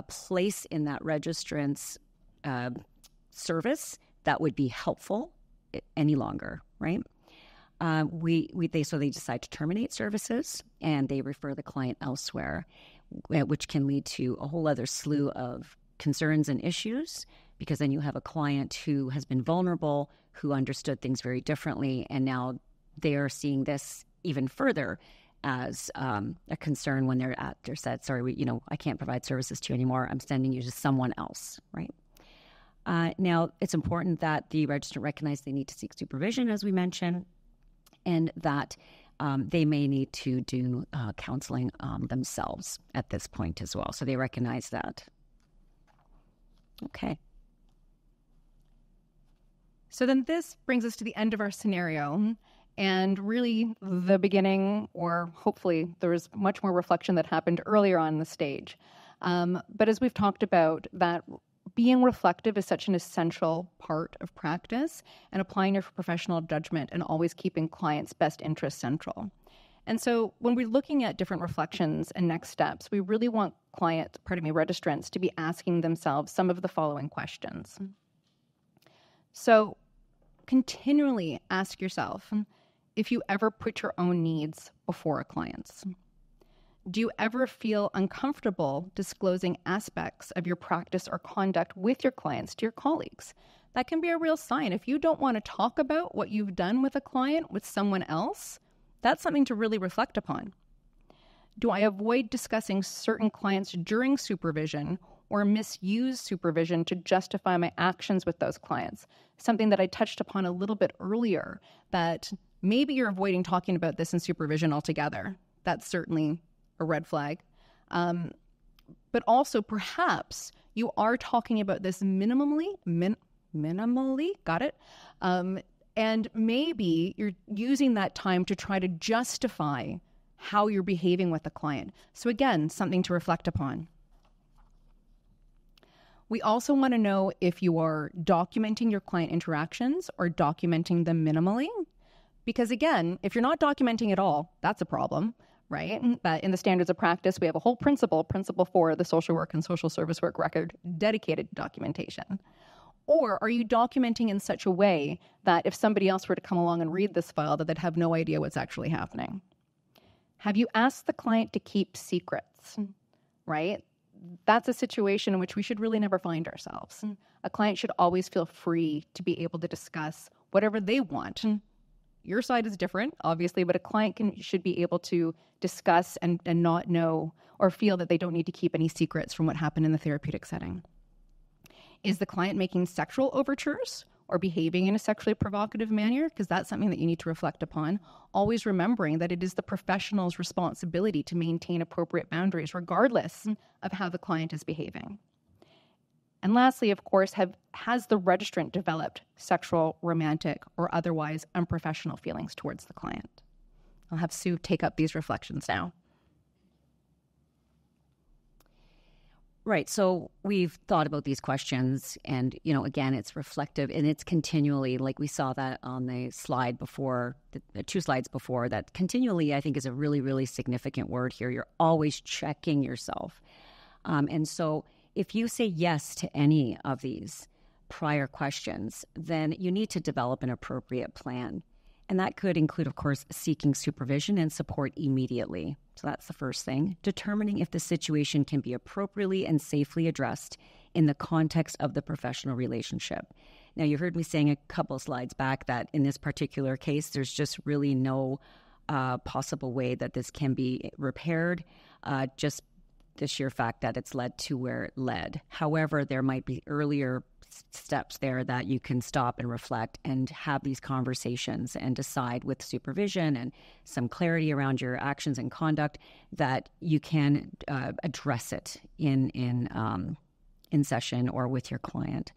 place in that registrant's service that would be helpful any longer, right? They decide to terminate services, and they refer the client elsewhere, which can lead to a whole other slew of concerns and issues, because then you have a client who has been vulnerable, who understood things very differently, and now they are seeing this even further as a concern when they're said, sorry, I can't provide services to you anymore. I'm sending you to someone else, right? Now, it's important that the registrant recognize they need to seek supervision, as we mentioned, and that they may need to do counseling themselves at this point as well. So they recognize that. Okay. So then this brings us to the end of our scenario, and really the beginning, or hopefully there was much more reflection that happened earlier on in the stage. But as we've talked about, that being reflective is such an essential part of practice, and applying your professional judgment and always keeping clients' best interests central. And so when we're looking at different reflections and next steps, we really want registrants to be asking themselves some of the following questions. So continually ask yourself if you ever put your own needs before a client's. Do you ever feel uncomfortable disclosing aspects of your practice or conduct with your clients to your colleagues? That can be a real sign. If you don't want to talk about what you've done with a client with someone else, that's something to really reflect upon. Do I avoid discussing certain clients during supervision or misuse supervision to justify my actions with those clients? Something that I touched upon a little bit earlier, that maybe you're avoiding talking about this in supervision altogether. That's certainly a red flag. But also perhaps you are talking about this minimally, got it? And maybe you're using that time to try to justify how you're behaving with the client. So again, something to reflect upon. We also want to know if you are documenting your client interactions or documenting them minimally. Because again, if you're not documenting at all, that's a problem, right? But in the standards of practice, we have a whole principle 4, the social work and social service work record, dedicated to documentation. Or are you documenting in such a way that if somebody else were to come along and read this file, that they'd have no idea what's actually happening? Have you asked the client to keep secrets, right? That's a situation in which we should really never find ourselves. A client should always feel free to be able to discuss whatever they want. Your side is different, obviously, but a client should be able to discuss and not know or feel that they don't need to keep any secrets from what happened in the therapeutic setting. Is the client making sexual overtures or behaving in a sexually provocative manner? Because that's something that you need to reflect upon. Always remembering that it is the professional's responsibility to maintain appropriate boundaries, regardless of how the client is behaving. And lastly, of course, has the registrant developed sexual, romantic, or otherwise unprofessional feelings towards the client? I'll have Sue take up these reflections now. Right. So we've thought about these questions, and, again, it's reflective, and it's continually, like we saw that on the slide before, the 2 slides before, that continually, I think, is a really, really significant word here. You're always checking yourself. And so if you say yes to any of these, prior questions, then you need to develop an appropriate plan. And that could include, of course, seeking supervision and support immediately. So that's the first thing. Determining if the situation can be appropriately and safely addressed in the context of the professional relationship. Now, you heard me saying a couple of slides back that in this particular case, there's just really no possible way that this can be repaired, just the sheer fact that it's led to where it led. However, there might be earlier steps there that you can stop and reflect and have these conversations and decide with supervision and some clarity around your actions and conduct that you can address it in session or with your client.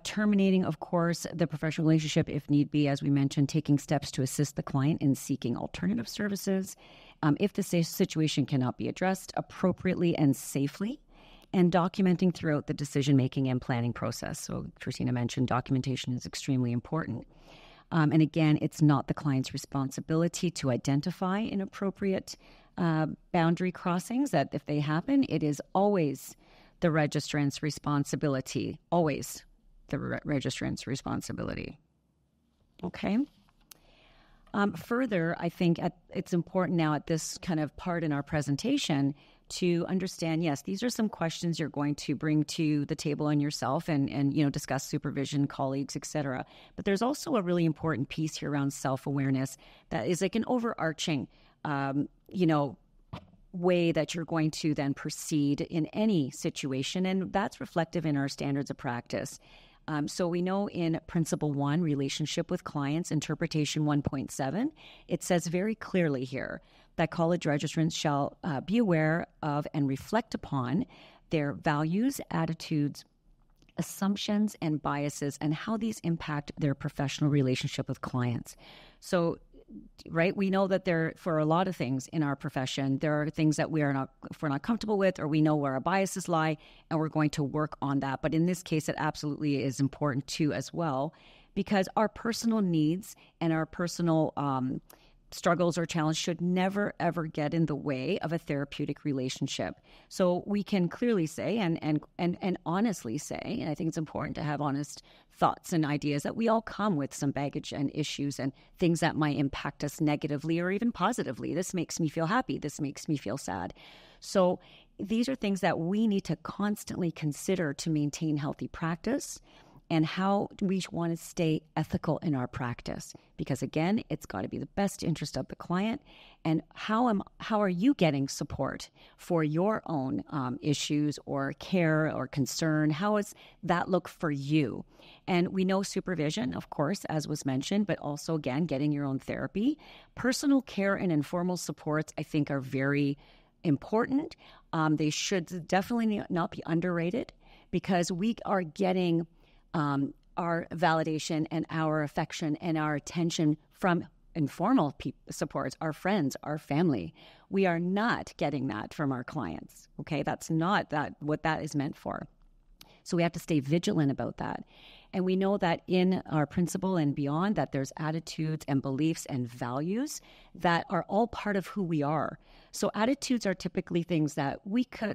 Terminating, of course, the professional relationship if need be, as we mentioned, taking steps to assist the client in seeking alternative services. If the situation cannot be addressed appropriately and safely, and documenting throughout the decision-making and planning process. So Christina mentioned documentation is extremely important. And again, it's not the client's responsibility to identify inappropriate boundary crossings, that if they happen, it is always the registrant's responsibility, always the registrant's responsibility. Okay. Further, I think it's important now at this kind of part in our presentation to understand, yes, these are some questions you're going to bring to the table on yourself and discuss supervision, colleagues, et cetera. But there's also a really important piece here around self-awareness that is like an overarching, way that you're going to then proceed in any situation. And that's reflective in our standards of practice. So we know in Principle 1, Relationship with Clients, Interpretation 1.7, it says very clearly here that college registrants shall be aware of and reflect upon their values, attitudes, assumptions, and biases, and how these impact their professional relationship with clients. So, right, we know that for a lot of things in our profession, there are things that we're not comfortable with, or we know where our biases lie, and we're going to work on that. But in this case, it absolutely is important too as well, because our personal needs and our personal struggles or challenges should never, ever get in the way of a therapeutic relationship. So we can clearly say and honestly say, and I think it's important to have honest thoughts and ideas, that we all come with some baggage and issues and things that might impact us negatively or even positively. This makes me feel happy. This makes me feel sad. So these are things that we need to constantly consider to maintain healthy practice, and how we want to stay ethical in our practice. Because again, it's got to be the best interest of the client. And how are you getting support for your own issues or care or concern? How does that look for you? And we know supervision, of course, as was mentioned, but also, again, getting your own therapy. Personal care and informal supports, I think, are very important. They should definitely not be underrated, because we are getting our validation and our affection and our attention from informal supports, our friends, our family. We are not getting that from our clients. Okay, that's not what that is meant for. So we have to stay vigilant about that. And we know that in our principle and beyond, that there's attitudes and beliefs and values that are all part of who we are. So attitudes are typically things that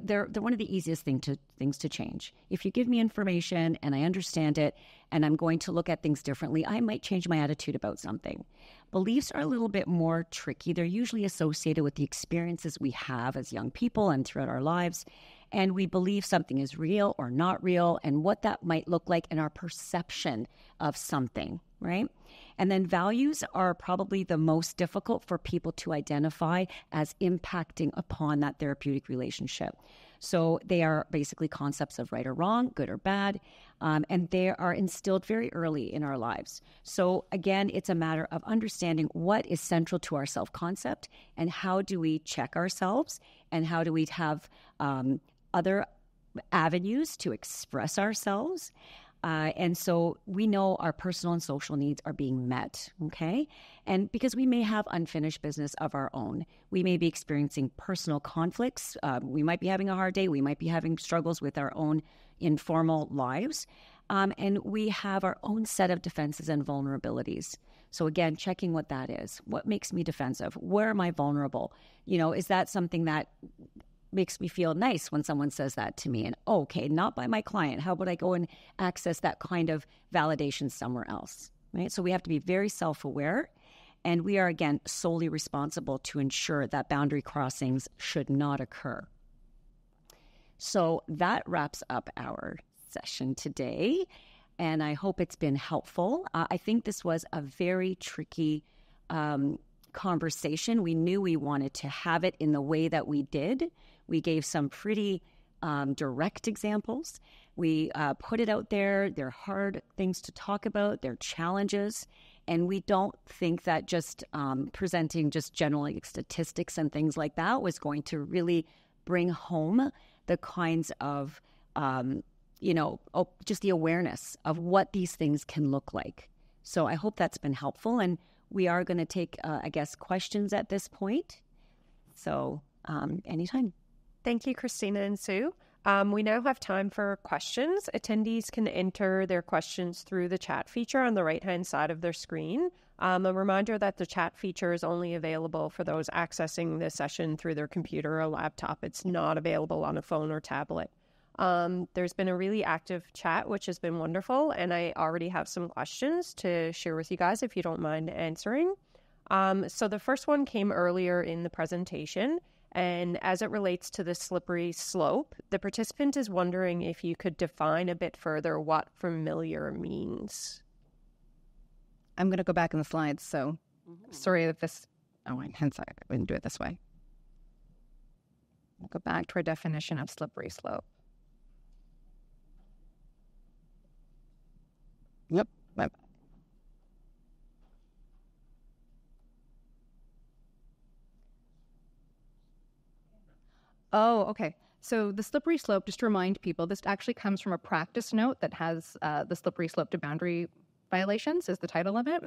they're one of the easiest things to change. If you give me information and I understand it and I'm going to look at things differently, I might change my attitude about something. Beliefs are a little bit more tricky. They're usually associated with the experiences we have as young people and throughout our lives. And we believe something is real or not real, and what that might look like in our perception of something, right? And then values are probably the most difficult for people to identify as impacting upon that therapeutic relationship. So they are basically concepts of right or wrong, good or bad, and they are instilled very early in our lives. So again, it's a matter of understanding what is central to our self-concept and how do we check ourselves and how do we have other avenues to express ourselves. And so we know our personal and social needs are being met, okay? And because we may have unfinished business of our own, we may be experiencing personal conflicts. We might be having a hard day. We might be having struggles with our own informal lives. And we have our own set of defenses and vulnerabilities. So again, checking what that is. What makes me defensive? Where am I vulnerable? Is that something that makes me feel nice when someone says that to me. And okay, not by my client. How about I go and access that kind of validation somewhere else, right? So we have to be very self-aware, and we are, again, solely responsible to ensure that boundary crossings should not occur. So that wraps up our session today, and I hope it's been helpful. I think this was a very tricky conversation. We knew we wanted to have it in the way that we did. We gave some pretty direct examples. We put it out there. They're hard things to talk about. They're challenges. And we don't think that just presenting just general statistics and things like that was going to really bring home the kinds of, just the awareness of what these things can look like. So I hope that's been helpful. And we are going to take, questions at this point. So anytime. Thank you, Christina and Sue. We now have time for questions. Attendees can enter their questions through the chat feature on the right-hand side of their screen. A reminder that the chat feature is only available for those accessing the session through their computer or laptop. It's not available on a phone or tablet. There's been a really active chat, which has been wonderful, and I already have some questions to share with you guys if you don't mind answering. So the first one came earlier in the presentation, and as it relates to the slippery slope, the participant is wondering if you could define a bit further what familiar means. I'm going to go back in the slides, so sorry that this... hence I wouldn't do it this way. I'll go back to our definition of slippery slope. Yep. Bye-bye. Oh, okay. So the slippery slope, just to remind people, this actually comes from a practice note that has the slippery slope to boundary violations is the title of it.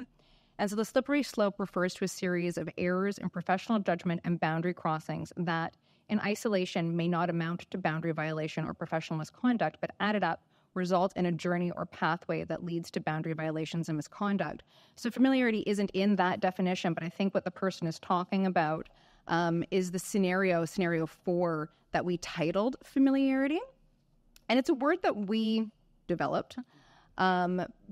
And so the slippery slope refers to a series of errors in professional judgment and boundary crossings that in isolation may not amount to boundary violation or professional misconduct, but added up result in a journey or pathway that leads to boundary violations and misconduct. So familiarity isn't in that definition, but I think what the person is talking about is the scenario 4 that we titled familiarity. And it's a word that we developed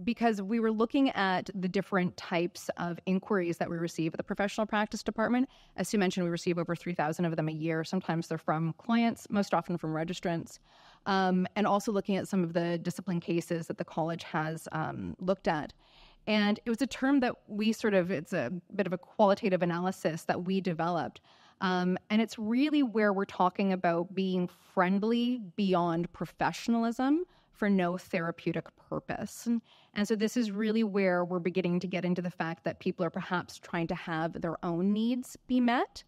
because we were looking at the different types of inquiries that we receive at the professional practice department. As Sue mentioned, we receive over 3,000 of them a year. Sometimes they're from clients, most often from registrants. And also looking at some of the discipline cases that the college has looked at. And it was a term that we it's a bit of a qualitative analysis that we developed. And it's really where we're talking about being friendly beyond professionalism for no therapeutic purpose. And so this is really where we're beginning to get into the fact that people are perhaps trying to have their own needs be met,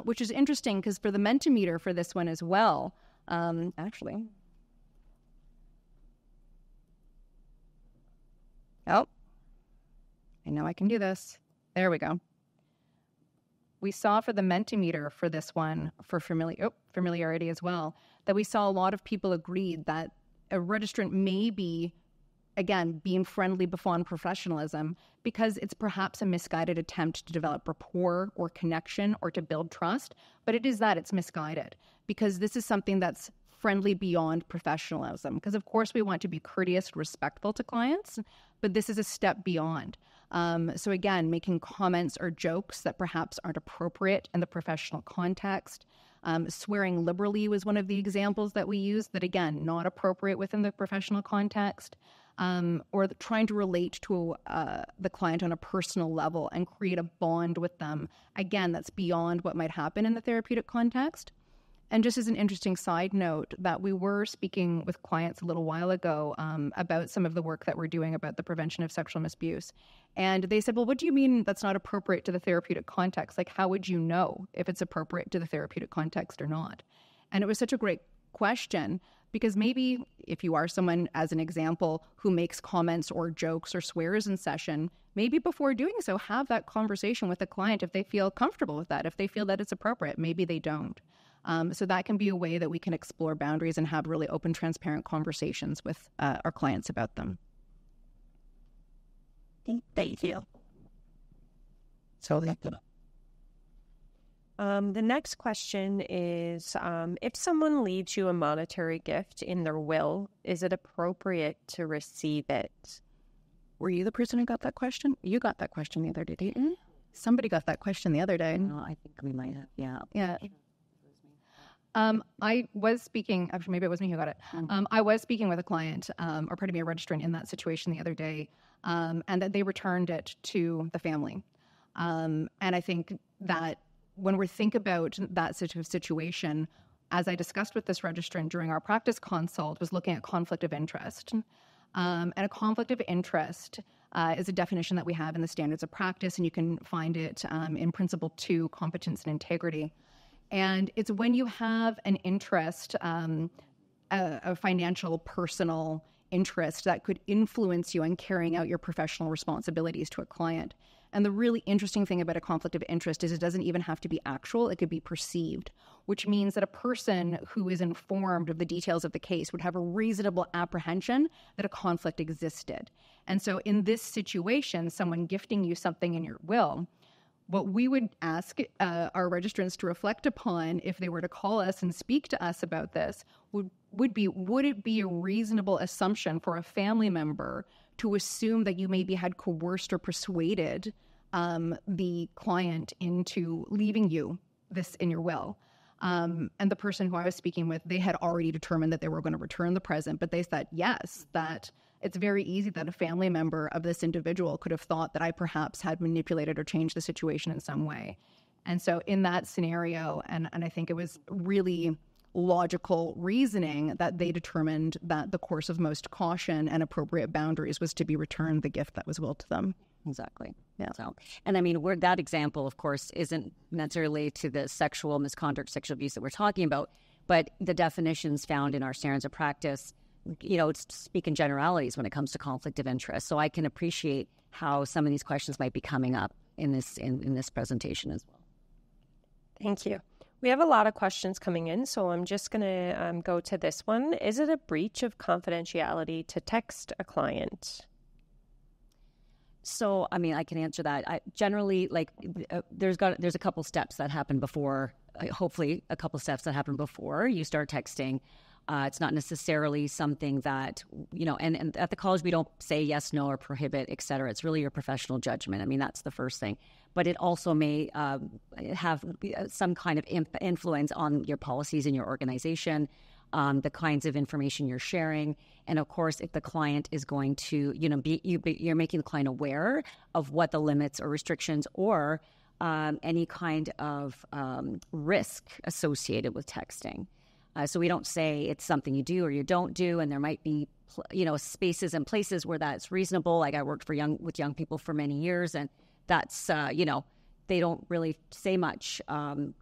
which is interesting because for the Mentimeter for this one as well, actually. Oh, I know I can do this. There we go. We saw for the Mentimeter for this one, for familiarity as well, that we saw a lot of people agreed that a registrant may be, again, being friendly beyond professionalism because it's perhaps a misguided attempt to develop rapport or connection or to build trust, but it's misguided because this is something that's friendly beyond professionalism. Because of course we want to be courteous, respectful to clients, but this is a step beyond. So again, making comments or jokes that perhaps aren't appropriate in the professional context. Swearing liberally was one of the examples that we used that, again, not appropriate within the professional context. Or trying to relate to the client on a personal level and create a bond with them. Again, that's beyond what might happen in the therapeutic context. And just as an interesting side note, that we were speaking with clients a little while ago about some of the work that we're doing about the prevention of sexual misuse. And they said, well, what do you mean that's not appropriate to the therapeutic context? Like, how would you know if it's appropriate to the therapeutic context or not? And it was such a great question because maybe if you are someone, as an example, who makes comments or jokes or swears in session, maybe before doing so, have that conversation with the client if they feel comfortable with that, if they feel that it's appropriate. Maybe they don't. So that can be a way that we can explore boundaries and have really open, transparent conversations with our clients about them. Thank you. So The next question is, if someone leaves you a monetary gift in their will, is it appropriate to receive it? Were you the person who got that question? You got that question the other day, didn't you? Somebody got that question the other day. No, I think we might have. Yeah. Yeah. I was speaking, actually, maybe it was me who got it. I was speaking with a client, or pardon me, a registrant in that situation the other day, and that they returned it to the family. And I think that when we think about that sort of situation, as I discussed with this registrant during our practice consult, was looking at conflict of interest. And a conflict of interest is a definition that we have in the standards of practice, and you can find it in Principle 2, Competence and Integrity. And it's when you have an interest, a financial, personal interest that could influence you in carrying out your professional responsibilities to a client. And the really interesting thing about a conflict of interest is it doesn't even have to be actual, it could be perceived, which means that a person who is informed of the details of the case would have a reasonable apprehension that a conflict existed. And so in this situation, someone gifting you something in your will, what we would ask our registrants to reflect upon if they were to call us and speak to us about this would it be a reasonable assumption for a family member to assume that you maybe had coerced or persuaded the client into leaving you this in your will? And the person who I was speaking with, they had already determined that they were going to return the present, but they said, yes, that it's very easy that a family member of this individual could have thought that I perhaps had manipulated or changed the situation in some way. And so in that scenario, and I think it was really logical reasoning that they determined that the course of most caution and appropriate boundaries was to be returned the gift that was willed to them. Exactly. Yeah. So, and I mean, that example, of course, isn't necessarily to the sexual misconduct, sexual abuse that we're talking about, but the definitions found in our standards of practice, speak in generalities when it comes to conflict of interest. So I can appreciate how some of these questions might be coming up in this presentation as well. Thank you. We have a lot of questions coming in, so I'm just going to go to this one. Is it a breach of confidentiality to text a client? So, I mean, I can answer that. Generally, there's a couple steps that happen before, hopefully a couple steps that happen before you start texting. It's not necessarily something that, and at the college, we don't say yes, no, or prohibit, et cetera. It's really your professional judgment. I mean, that's the first thing. But it also may have some kind of influence on your policies in your organization, the kinds of information you're sharing. And of course, if the client is going to, you're making the client aware of what the limits or restrictions or any kind of risk associated with texting. So we don't say it's something you do or you don't do, and there might be, spaces and places where that's reasonable. Like I worked with young people for many years, and that's, they don't really say much.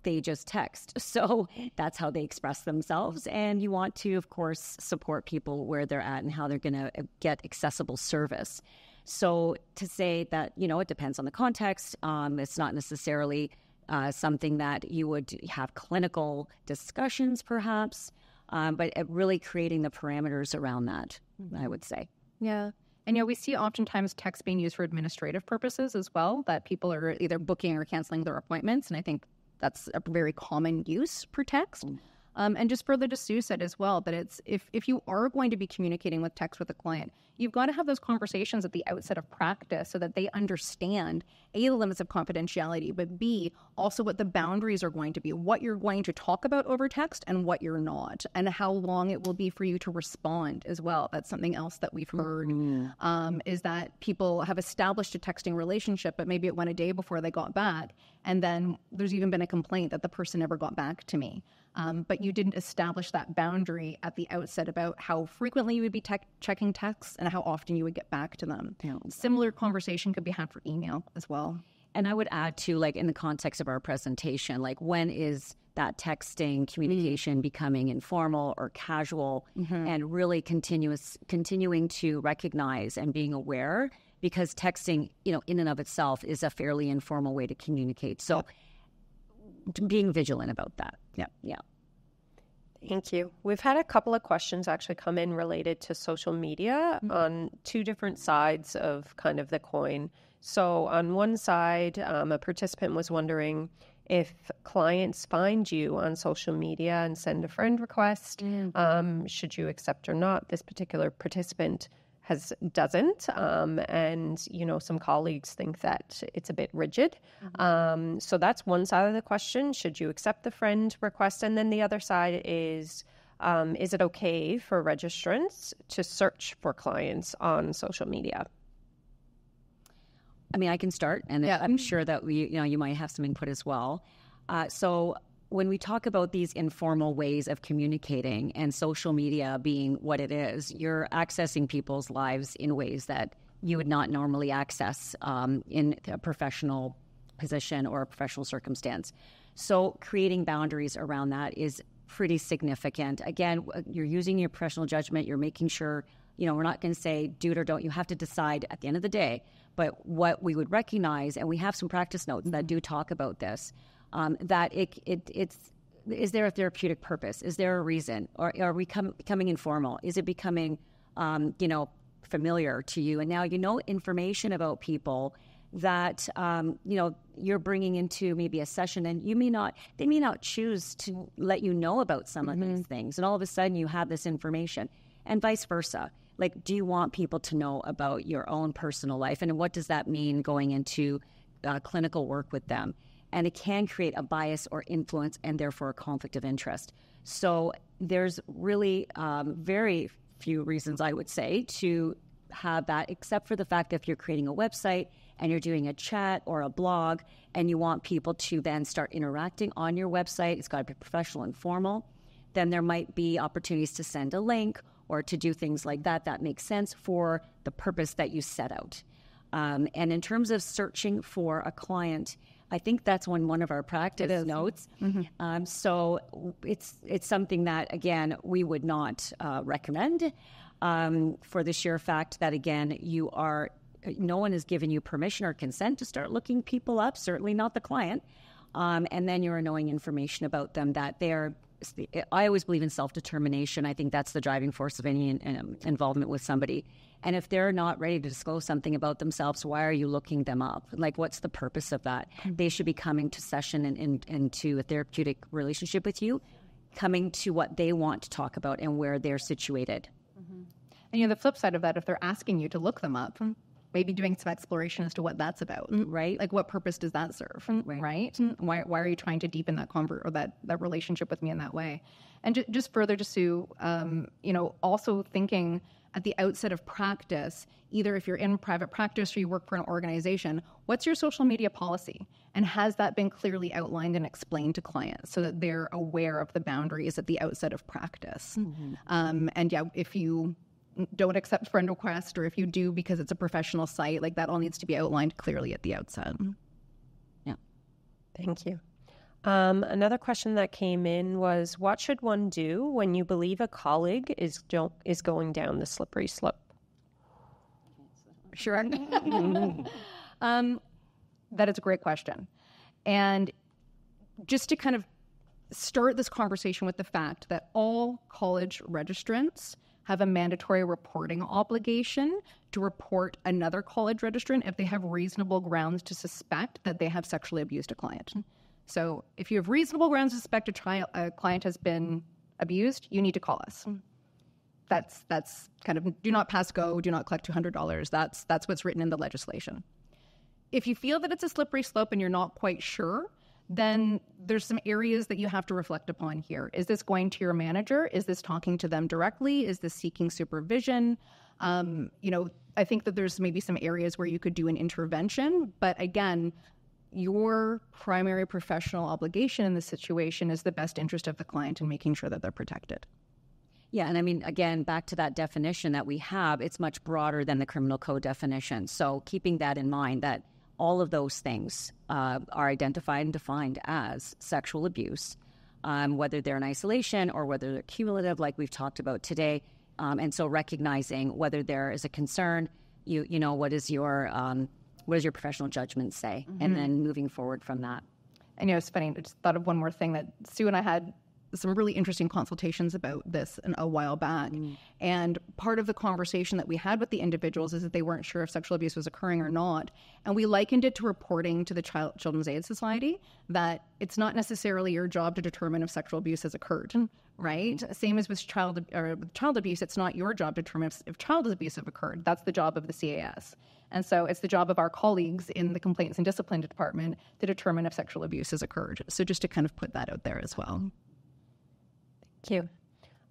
They just text. So that's how they express themselves. And you want to, of course, support people where they're at and how they're going to get accessible service. So to say that, it depends on the context. It's not necessarily something that you would have clinical discussions, perhaps, but really creating the parameters around that, I would say. Yeah. And, we see oftentimes text being used for administrative purposes as well, that people are either booking or canceling their appointments. And I think that's a very common use for text. And just further to Sue said as well, that it's if you are going to be communicating with text with a client, you've got to have those conversations at the outset of practice so that they understand, A, the limits of confidentiality, but B, also what the boundaries are going to be, what you're going to talk about over text and what you're not, and how long it will be for you to respond as well. That's something else that we've heard, is that people have established a texting relationship, but maybe it went a day before they got back. And then there's even been a complaint that the person never got back to me. But you didn't establish that boundary at the outset about how frequently you would be checking texts and how often you would get back to them. Yeah. Similar conversation could be had for email as well. And I would add to, in the context of our presentation, when is that texting communication becoming informal or casual, and really continuing to recognize and being aware, because texting, in and of itself is a fairly informal way to communicate. So being vigilant about that. Yeah. Yeah. Thank you. We've had a couple of questions actually come in related to social media on two different sides of kind of the coin. So on one side, a participant was wondering, if clients find you on social media and send a friend request, should you accept or not? This particular participant doesn't, and some colleagues think that it's a bit rigid. So that's one side of the question: should you accept the friend request? And then the other side is it okay for registrants to search for clients on social media? I mean, I can start, and I'm sure that you might have some input as well. So when we talk about these informal ways of communicating and social media being what it is, you're accessing people's lives in ways that you would not normally access in a professional position or a professional circumstance. So creating boundaries around that is pretty significant. Again, you're using your professional judgment. You're making sure, we're not going to say do it or don't. You have to decide at the end of the day. But what we would recognize, and we have some practice notes that do talk about this, that is there a therapeutic purpose? Is there a reason? Or are we becoming informal? Is it becoming, familiar to you? And now you know information about people that, you're bringing into maybe a session, and they may not choose to let you know about some of these things. And all of a sudden you have this information, and vice versa. Like, do you want people to know about your own personal life? And what does that mean going into clinical work with them? And it can create a bias or influence and therefore a conflict of interest. So there's really very few reasons, I would say, to have that, except for the fact that if you're creating a website and you're doing a chat or a blog and you want people to then start interacting on your website, it's got to be professional and formal, then there might be opportunities to send a link or to do things like that. That makes sense for the purpose that you set out. And in terms of searching for a client, I think that's one of our practice notes. So it's something that, again, we would not recommend for the sheer fact that, again, no one has given you permission or consent to start looking people up, certainly not the client. And then you're knowing information about them that I always believe in self-determination. I think that's the driving force of any involvement with somebody. And if they're not ready to disclose something about themselves, why are you looking them up? Like, what's the purpose of that? They should be coming to session and to a therapeutic relationship with you, coming to what they want to talk about and where they're situated. And the flip side of that, if they're asking you to look them up, maybe doing some exploration as to what that's about, right? Like, what purpose does that serve, right? Why are you trying to deepen that that relationship with me in that way? And just further to Sue, also thinking at the outset of practice, either if you're in private practice or you work for an organization, what's your social media policy? And has that been clearly outlined and explained to clients so that they're aware of the boundaries at the outset of practice? If you don't accept friend request, or if you do because it's a professional site, like, that all needs to be outlined clearly at the outset. Yeah. Thank you. Another question that came in was, what should one do when you believe a colleague is going down the slippery slope? Sure. That is a great question. And just to kind of start this conversation with the fact that all college registrants have a mandatory reporting obligation to report another college registrant if they have reasonable grounds to suspect that they have sexually abused a client. So if you have reasonable grounds to suspect a client has been abused, you need to call us. That's kind of do not pass go, do not collect $200. That's what's written in the legislation. If you feel that it's a slippery slope and you're not quite sure, then there's some areas that you have to reflect upon here. Is this going to your manager? Is this talking to them directly? Is this seeking supervision? I think that there's maybe some areas where you could do an intervention, but again, your primary professional obligation in this situation is the best interest of the client and making sure that they're protected. Yeah, and I mean, again, back to that definition that we have, it's much broader than the criminal code definition. So keeping that in mind, that all of those things are identified and defined as sexual abuse, whether they're in isolation or whether they're cumulative, like we've talked about today. And so recognizing whether there is a concern, what does your professional judgment say? And then moving forward from that. And it's funny, I just thought of one more thing that Sue and I had some really interesting consultations about this a while back. And part of the conversation that we had with the individuals is that they weren't sure if sexual abuse was occurring or not. And we likened it to reporting to the Children's Aid Society that it's not necessarily your job to determine if sexual abuse has occurred, right? Same as with child abuse, it's not your job to determine if child abuse have occurred. That's the job of the CAS. And so it's the job of our colleagues in the Complaints and Discipline Department to determine if sexual abuse has occurred. So just to kind of put that out there as well. Thank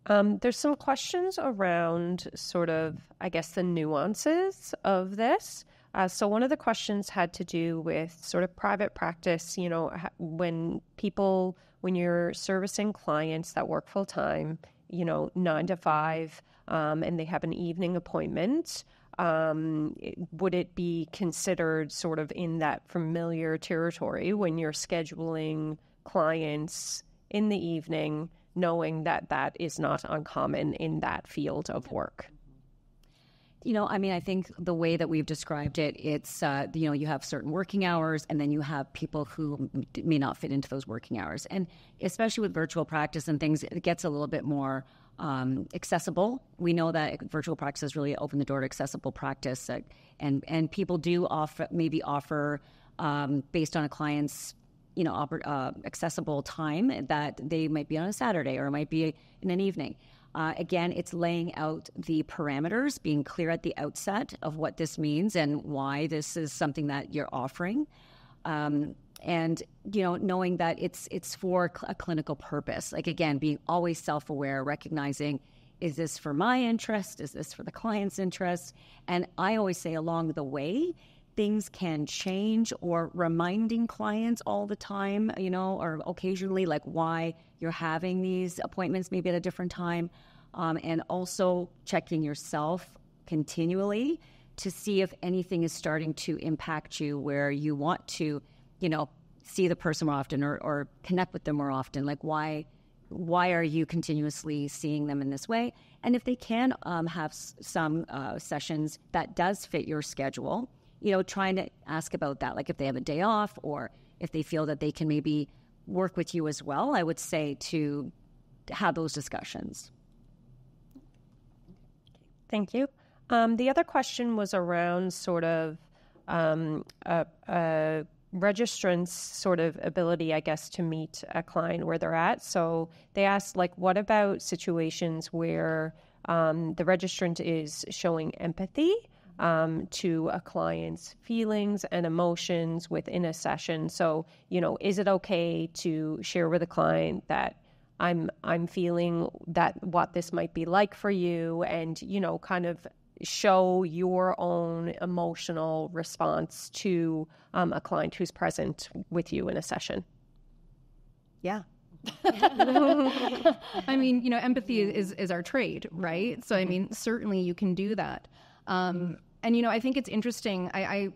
you. There's some questions around sort of, I guess, the nuances of this. So one of the questions had to do with sort of private practice, you know, when you're servicing clients that work full time, you know, 9 to 5, and they have an evening appointment, would it be considered sort of in that familiar territory when you're scheduling clients in the evening, knowing that that is not uncommon in that field of work? You know, I mean, I think the way that we've described it, it's, you know, you have certain working hours and then you have people who may not fit into those working hours. And especially with virtual practice and things, it gets a little bit more accessible. We know that virtual practice has really opened the door to accessible practice, and people do offer based on a client's, you know, accessible time that they might be on a Saturday or it might be in an evening. Again, it's laying out the parameters, being clear at the outset of what this means and why this is something that you're offering. And, you know, knowing that it's for a clinical purpose. Like, again, being always self-aware, recognizing, is this for my interest? Is this for the client's interest? And I always say along the way, things can change, or reminding clients all the time, you know, or occasionally, like why you're having these appointments maybe at a different time. And also checking yourself continually to see if anything is starting to impact you where you want to, you know, see the person more often or connect with them more often. Like, why are you continuously seeing them in this way? And if they can have some sessions that does fit your schedule, you know, trying to ask about that, like if they have a day off or if they feel that they can maybe work with you as well, I would say to have those discussions. Thank you. The other question was around sort of registrant's sort of ability, I guess, to meet a client where they're at. So they asked, like, what about situations where the registrant is showing empathy to a client's feelings and emotions within a session? So, you know, is it okay to share with a client that I'm feeling that what this might be like for you, and, you know, kind of show your own emotional response to a client who's present with you in a session? Yeah. I mean, you know, empathy is our trade, right? So, I mean, certainly you can do that. And, you know, I think it's interesting. I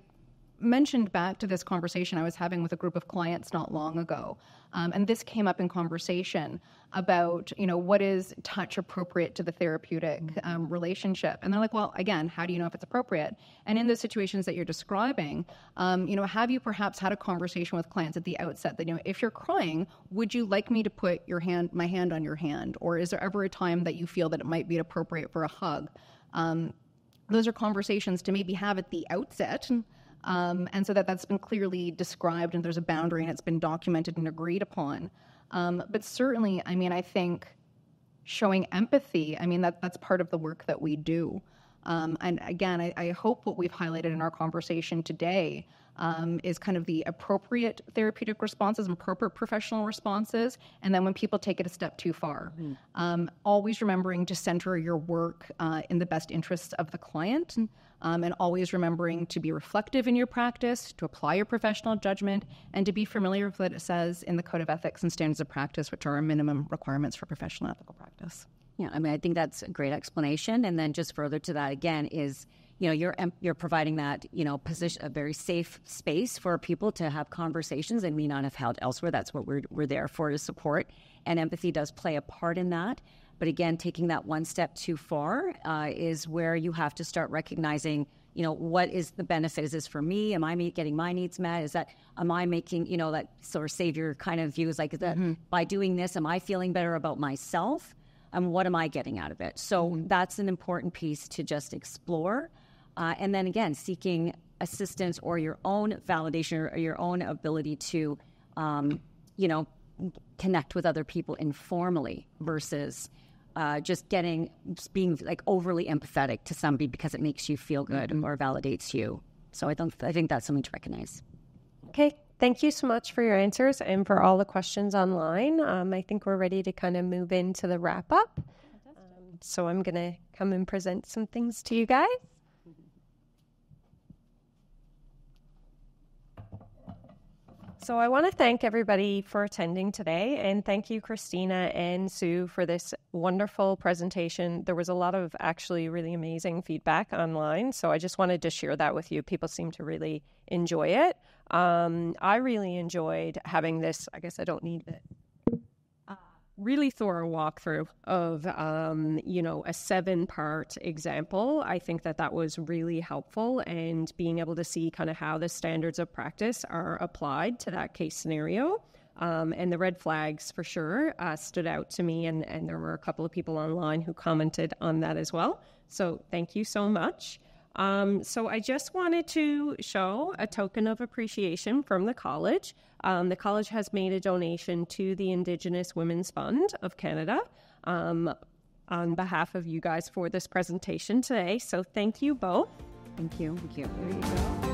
mentioned back to this conversation I was having with a group of clients not long ago. And this came up in conversation about, you know, what is touch appropriate to the therapeutic relationship? And they're like, well, again, how do you know if it's appropriate? And in the situations that you're describing, you know, have you perhaps had a conversation with clients at the outset that, you know, if you're crying, would you like me to put my hand on your hand? Or is there ever a time that you feel that it might be appropriate for a hug? Those are conversations to maybe have at the outset. And so that's been clearly described and there's a boundary and it's been documented and agreed upon. But certainly, I mean, I think showing empathy, I mean, that's part of the work that we do. And again, I hope what we've highlighted in our conversation today is kind of the appropriate therapeutic responses and appropriate professional responses. And then when people take it a step too far, always remembering to center your work in the best interests of the client, and always remembering to be reflective in your practice, to apply your professional judgment, and to be familiar with what it says in the Code of Ethics and Standards of Practice, which are our minimum requirements for professional ethical practice. Yeah, I mean, I think that's a great explanation. And then just further to that again is, you know, you're providing that, you know, a very safe space for people to have conversations they may not have held elsewhere. That's what we're there for, to support. And empathy does play a part in that. But again, taking that one step too far is where you have to start recognizing, what is the benefit? Is this for me? Am I getting my needs met? Am I making, that sort of savior kind of view is like, is that by doing this, am I feeling better about myself? And what am I getting out of it? So that's an important piece to just explore. And then again, seeking assistance or your own validation or your own ability to, connect with other people informally versus just being like overly empathetic to somebody because it makes you feel good or validates you. So I think that's something to recognize. Okay. Thank you so much for your answers and for all the questions online. I think we're ready to kind of move into the wrap up. So I'm going to come and present some things to you guys. So I want to thank everybody for attending today, and thank you, Christina and Sue, for this wonderful presentation. There was a lot of actually really amazing feedback online, so I just wanted to share that with you. People seem to really enjoy it. I really enjoyed having this, I guess I don't need it, really thorough walkthrough of, a 7-part example. I think that was really helpful, and being able to see kind of how the standards of practice are applied to that case scenario. And the red flags for sure stood out to me, and there were a couple of people online who commented on that as well. So thank you so much. So I just wanted to show a token of appreciation from the college. The college has made a donation to the Indigenous Women's Fund of Canada on behalf of you guys for this presentation today. So thank you both. Thank you. There you go.